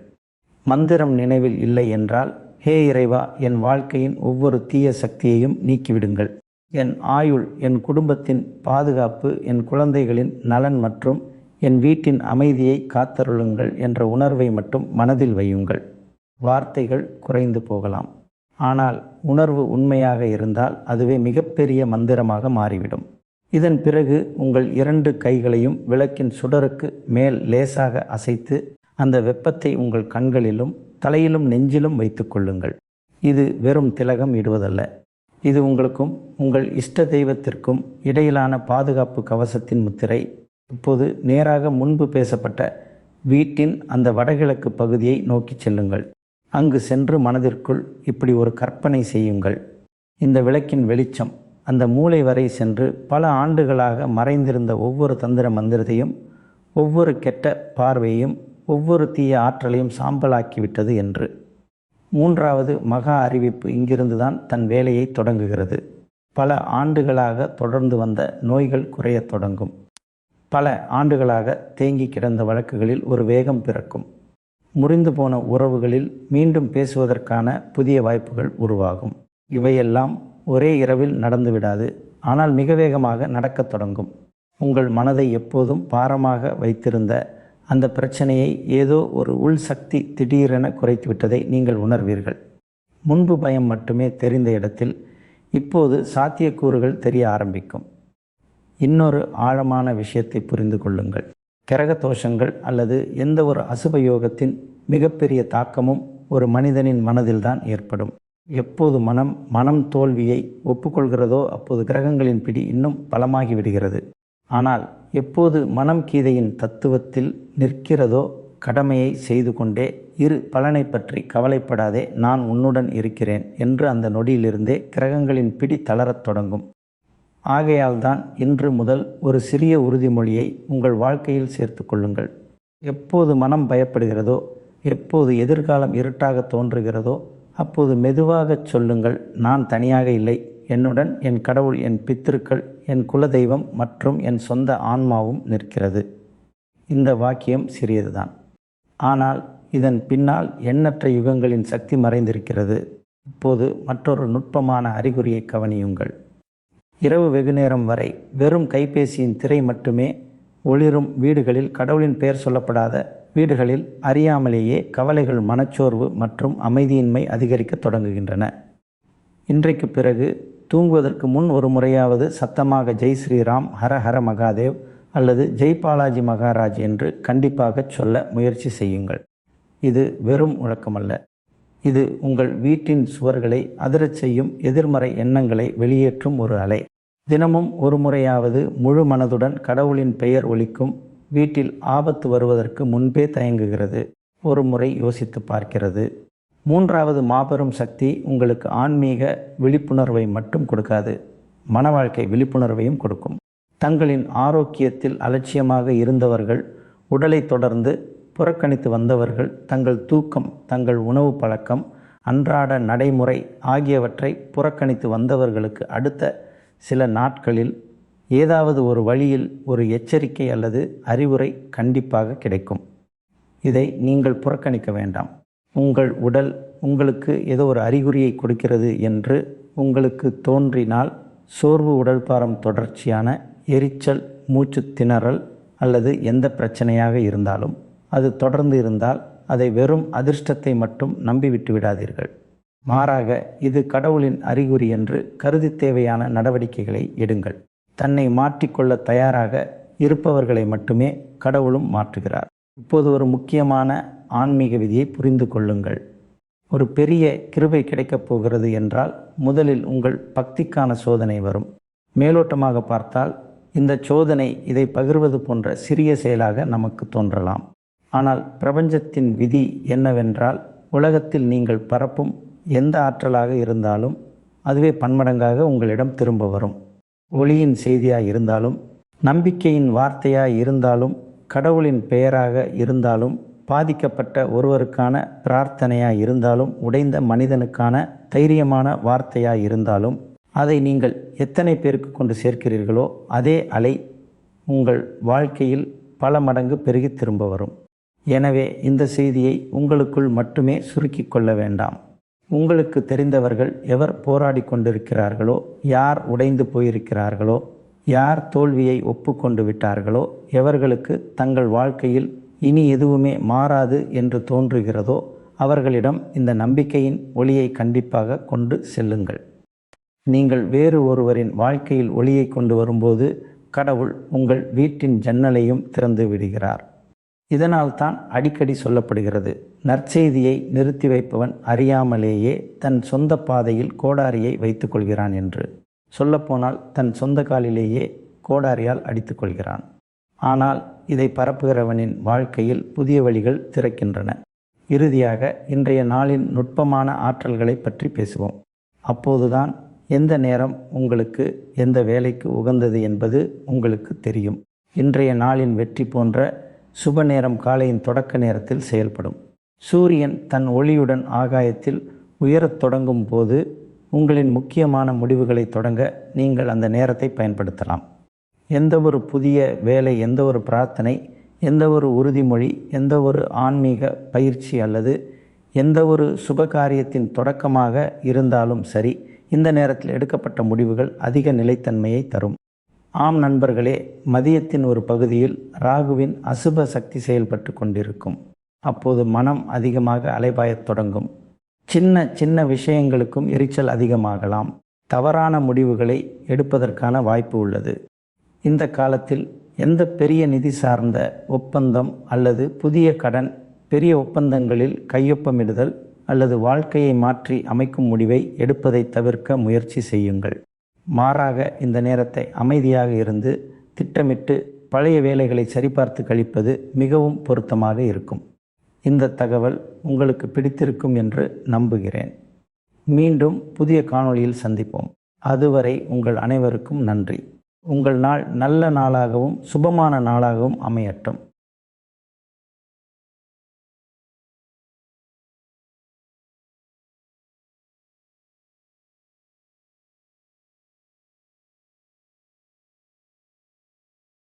Speaker 1: மந்திரம் நினைவில் இல்லை என்றால், ஹே இறைவா, என் வாழ்க்கையின் ஒவ்வொரு தீய சக்தியையும் நீக்கிவிடுங்கள். என் ஆயுள், என் குடும்பத்தின் பாதுகாப்பு, என் குழந்தைகளின் நலன் மற்றும் என் வீட்டின் அமைதியை காத்தருளுங்கள் என்ற உணர்வை மட்டும் மனதில் வையுங்கள். வார்த்தைகள் குறைந்து போகலாம், ஆனால் உணர்வு உண்மையாக இருந்தால் அதுவே மிகப்பெரிய மந்திரமாக மாறிவிடும். இதன் பிறகு உங்கள் 2 கைகளையும் விளக்கின் சுடருக்கு மேல் லேசாக அசைத்து அந்த வெப்பத்தை உங்கள் கண்களிலும் தலையிலும் நெஞ்சிலும் வைத்து கொள்ளுங்கள். இது வெறும் திலகம் இடுவதல்ல, இது உங்களுக்கும் உங்கள் இஷ்ட தெய்வத்திற்கும் இடையிலான பாதுகாப்பு கவசத்தின் முத்திரை. இப்போது நேராக முன்பு பேசப்பட்ட வீட்டின் அந்த வடகிழக்கு பகுதியை நோக்கி செல்லுங்கள். அங்கு சென்று மனதிற்குள் இப்படி ஒரு கற்பனை செய்யுங்கள். இந்த விளக்கின் வெளிச்சம் அந்த மூலை வரை சென்று பல ஆண்டுகளாக மறைந்திருந்த ஒவ்வொரு தந்திர மந்திரத்தையும், ஒவ்வொரு கெட்ட பார்வையையும், ஒவ்வொரு தீய ஆற்றலையும் சாம்பலாக்கிவிட்டது என்று. 3வது மகா அறிவிப்பு இங்கிருந்து தான் தன் வேலையை தொடங்குகிறது. பல ஆண்டுகளாக தொடர்ந்து வந்த நோய்கள் குறையத் தொடங்கும். பல ஆண்டுகளாக தேங்கி கிடந்த வழக்குகளில் ஒரு வேகம் பிறக்கும். முறிந்து போன உறவுகளில் மீண்டும் பேசுவதற்கான புதிய வாய்ப்புகள் உருவாகும். இவையெல்லாம் ஒரே இரவில் நடந்துவிடாது, ஆனால் மிக வேகமாக நடக்கத் தொடங்கும். உங்கள் மனதை எப்போதும் பாரமாக வைத்திருந்த அந்த பிரச்சனையை ஏதோ ஒரு உள் சக்தி திடீரென குறைத்துவிட்டதை நீங்கள் உணர்வீர்கள். முன்பு பயம் மட்டுமே தெரிந்த இடத்தில் இப்போது சாத்தியக்கூறுகள் தெரிய ஆரம்பிக்கும். இன்னொரு ஆழமான விஷயத்தை புரிந்து கொள்ளுங்கள். கிரக தோஷங்கள் அல்லது எந்த ஒரு அசுப யோகத்தின் மிகப்பெரிய தாக்கமும் ஒரு மனிதனின் மனதில்தான் ஏற்படும். எப்போது மனம் தோல்வியை ஒப்புக்கொள்கிறதோ அப்போது கிரகங்களின் பிடி இன்னும் பலமாகி விடுகிறது. ஆனால் எப்போது மனம் கீதையின் தத்துவத்தில் நிற்கிறதோ, கடமையை செய்து கொண்டே இரு, பலனை பற்றி கவலைப்படாதே, நான் உன்னுடன் இருக்கிறேன் என்று அந்த நொடியிலிருந்தே கிரகங்களின் பிடி தளரத் தொடங்கும். ஆகையால் தான் இன்று முதல் ஒரு சிறிய உறுதிமொழியை உங்கள் வாழ்க்கையில் சேர்த்து கொள்ளுங்கள். எப்போது மனம் பயப்படுகிறதோ, எப்போது எதிர்காலம் இருட்டாக தோன்றுகிறதோ அப்போது மெதுவாகச் சொல்லுங்கள், நான் தனியாக இல்லை, என்னுடன் என் கடவுள், என் பித்திருக்கள், என் குலதெய்வம் மற்றும் என் சொந்த ஆன்மாவும் நிற்கிறது. இந்த வாக்கியம் சிறியதுதான், ஆனால் இதன் பின்னால் எண்ணற்ற யுகங்களின் சக்தி மறைந்திருக்கிறது. இப்போது மற்றொரு நுட்பமான அறிகுறியை கவனியுங்கள். இரவு வெகுநேரம் வரை வெறும் கைபேசியின் திரை மட்டுமே ஒளிரும் வீடுகளில், கடவுளின் பெயர் சொல்லப்படாத வீடுகளில் அறியாமலேயே கவலைகள், மனச்சோர்வு மற்றும் அமைதியின்மை அதிகரிக்க தொடங்குகின்றன. இன்றைக்கு பிறகு தூங்குவதற்கு முன் ஒரு முறையாவது சத்தமாக ஜெய் ஸ்ரீராம், ஹர ஹர மகாதேவ் அல்லது ஜெய் பாலாஜி மகாராஜ் என்று கண்டிப்பாக சொல்ல முயற்சி செய்யுங்கள். இது வெறும் முழக்கமல்ல, இது உங்கள் வீட்டின் சுவர்களை அதிரச் செய்யும் எதிர்மறை எண்ணங்களை வெளியேற்றும் ஒரு அலை. தினமும் ஒரு முறையாவது முழு மனதுடன் கடவுளின் பெயர் ஒலிக்கும் வீட்டில் ஆபத்து வருவதற்கு முன்பே தயங்குகிறது, ஒரு முறை யோசித்து பார்க்கிறது. 3வது மாபெரும் சக்தி உங்களுக்கு ஆன்மீக விழிப்புணர்வை மட்டும் கொடுக்காது, மன வாழ்க்கை விழிப்புணர்வையும் கொடுக்கும். தங்களின் ஆரோக்கியத்தில் அலட்சியமாக இருந்தவர்கள் உடலை தொடர்ந்து புறக்கணித்து வந்தவர்கள் தங்கள் தூக்கம், தங்கள் உணவு பழக்கம், அன்றாட நடைமுறை ஆகியவற்றை புறக்கணித்து வந்தவர்களுக்கு அடுத்த சில நாட்களில் ஏதாவது ஒரு வழியில் ஒரு எச்சரிக்கை அல்லது அறிவுரை கண்டிப்பாக கிடைக்கும். இதை நீங்கள் புறக்கணிக்க வேண்டாம். உங்கள் உடல் உங்களுக்கு ஏதோ ஒரு அறிகுறியை கொடுக்கிறது என்று உங்களுக்கு தோன்றினால், சோர்வு, உடல்பாரம், தொடர்ச்சியான எரிச்சல், மூச்சு திணறல் அல்லது எந்த பிரச்சனையாக இருந்தாலும் அது தொடர்ந்து இருந்தால் அதை வெறும் அதிர்ஷ்டத்தை மட்டும் நம்பிவிட்டு விடாதீர்கள். மாறாக இது கடவுளின் அறிகுறி என்று கருதி தேவையான நடவடிக்கைகளை எடுங்கள். தன்னை மாற்றிக்கொள்ள தயாராக இருப்பவர்களை மட்டுமே கடவுளும் மாற்றுகிறார். இப்போது ஒரு முக்கியமான ஆன்மீக விதியை புரிந்து கொள்ளுங்கள். ஒரு பெரிய கிருபை கிடைக்கப் போகிறது என்றால் முதலில் உங்கள் பக்திக்கான சோதனை வரும். மேலோட்டமாக பார்த்தால் இந்த சோதனை இதை பகிர்வது போன்ற சிறிய செயலாக நமக்கு தோன்றலாம். ஆனால் பிரபஞ்சத்தின் விதி என்னவென்றால், உலகத்தில் நீங்கள் பரப்பும் எந்த ஆற்றலாக இருந்தாலும் அதுவே பன்மடங்காக உங்களிடம் திரும்ப வரும். ஒளியின் செய்தியாக இருந்தாலும், நம்பிக்கையின் வார்த்தையாக இருந்தாலும், கடவுளின் பெயராக இருந்தாலும், பாதிக்கப்பட்ட ஒருவருக்கான பிரார்த்தனையாக இருந்தாலும், உடைந்த மனிதனுக்கான தைரியமான வார்த்தையாக இருந்தாலும், அதை நீங்கள் எத்தனை பேருக்கு கொண்டு சேர்க்கிறீர்களோ அதே அலை உங்கள் வாழ்க்கையில் பல மடங்கு பெருகி திரும்ப வரும். எனவே இந்த செய்தியை உங்களுக்குள் மட்டுமே சுருக்கி கொள்ள வேண்டாம். உங்களுக்கு தெரிந்தவர்கள் எவர் போராடி கொண்டிருக்கிறார்களோ, யார் உடைந்து போயிருக்கிறார்களோ, யார் தோல்வியை ஒப்புக்கொண்டு விட்டார்களோ, எவர்களுக்கு தங்கள் வாழ்க்கையில் இனி எதுவுமே மாறாது என்று தோன்றுகிறதோ அவர்களிடம் இந்த நம்பிக்கையின் ஒளியை கண்டிப்பாக கொண்டு செல்லுங்கள். நீங்கள் வேறு ஒருவரின் வாழ்க்கையில் ஒளியை கொண்டு வரும்போது கடவுள் உங்கள் வீட்டின் ஜன்னலையும் திறந்து விடுகிறார். இதனால்தான் அடிக்கடி சொல்லப்படுகிறது, நற்செய்தியை நிறுத்தி வைப்பவன் அறியாமலேயே தன் சொந்த பாதையில் கோடாரியை வைத்து கொள்கிறான் என்று. சொல்லப்போனால் தன் சொந்த காலிலேயே கோடாரியால் அடித்து கொள்கிறான். ஆனால் இதை பரப்புகிறவனின் வாழ்க்கையில் புதிய வழிகள் திறக்கின்றன. இறுதியாக இன்றைய நாளின் நுட்பமான ஆற்றல்களை பற்றி பேசுவோம். அப்போதுதான் எந்த நேரம் உங்களுக்கு எந்த வேலைக்கு உகந்தது என்பது உங்களுக்கு தெரியும். இன்றைய நாளின் வெற்றி போன்ற சுப நேரம் காலையின் தொடக்க நேரத்தில் செயல்படும். சூரியன் தன் ஒளியுடன் ஆகாயத்தில் உயரத் தொடங்கும் போது உங்களின் முக்கியமான முடிவுகளை தொடங்க நீங்கள் அந்த நேரத்தை பயன்படுத்தலாம். எந்த ஒரு புதிய வேலை, எந்த ஒரு பிரார்த்தனை, எந்த ஒரு உறுதிமொழி, எந்த ஒரு ஆன்மீக பயிற்சி அல்லது எந்த ஒரு சுபகாரியத்தின் தொடக்கமாக இருந்தாலும் சரி, இந்த நேரத்தில் எடுக்கப்பட்ட முடிவுகள் அதிக நிலைத்தன்மையை தரும். ஆம் நண்பர்களே, மதியத்தின் ஒரு பகுதியில் ராகுவின் அசுப சக்தி செயல்பட்டு கொண்டிருக்கும். அப்போது மனம் அதிகமாக அலைபாயத் தொடங்கும். சின்ன சின்ன விஷயங்களுக்கும் எரிச்சல் அதிகமாகலாம். தவறான முடிவுகளை எடுப்பதற்கான வாய்ப்பு உள்ளது. இந்த காலத்தில் எந்த பெரிய நிதி சார்ந்த ஒப்பந்தம் அல்லது புதிய கடன், பெரிய ஒப்பந்தங்களில் கையொப்பமிடுதல் அல்லது வாழ்க்கையை மாற்றி அமைக்கும் முடிவை எடுப்பதை தவிர்க்க முயற்சி செய்யுங்கள். மாறாக இந்த நேரத்தை அமைதியாக இருந்து திட்டமிட்டு பழைய வேலைகளை சரிபார்த்து கழிப்பது மிகவும் பொருத்தமாக இருக்கும். இந்த தகவல் உங்களுக்கு பிடித்திருக்கும் என்று நம்புகிறேன். மீண்டும் புதிய காணொளியில் சந்திப்போம். அதுவரை உங்கள் அனைவருக்கும் நன்றி. உங்கள் நாள் நல்ல நாளாகவும் சுபமான நாளாகவும் அமையட்டும்.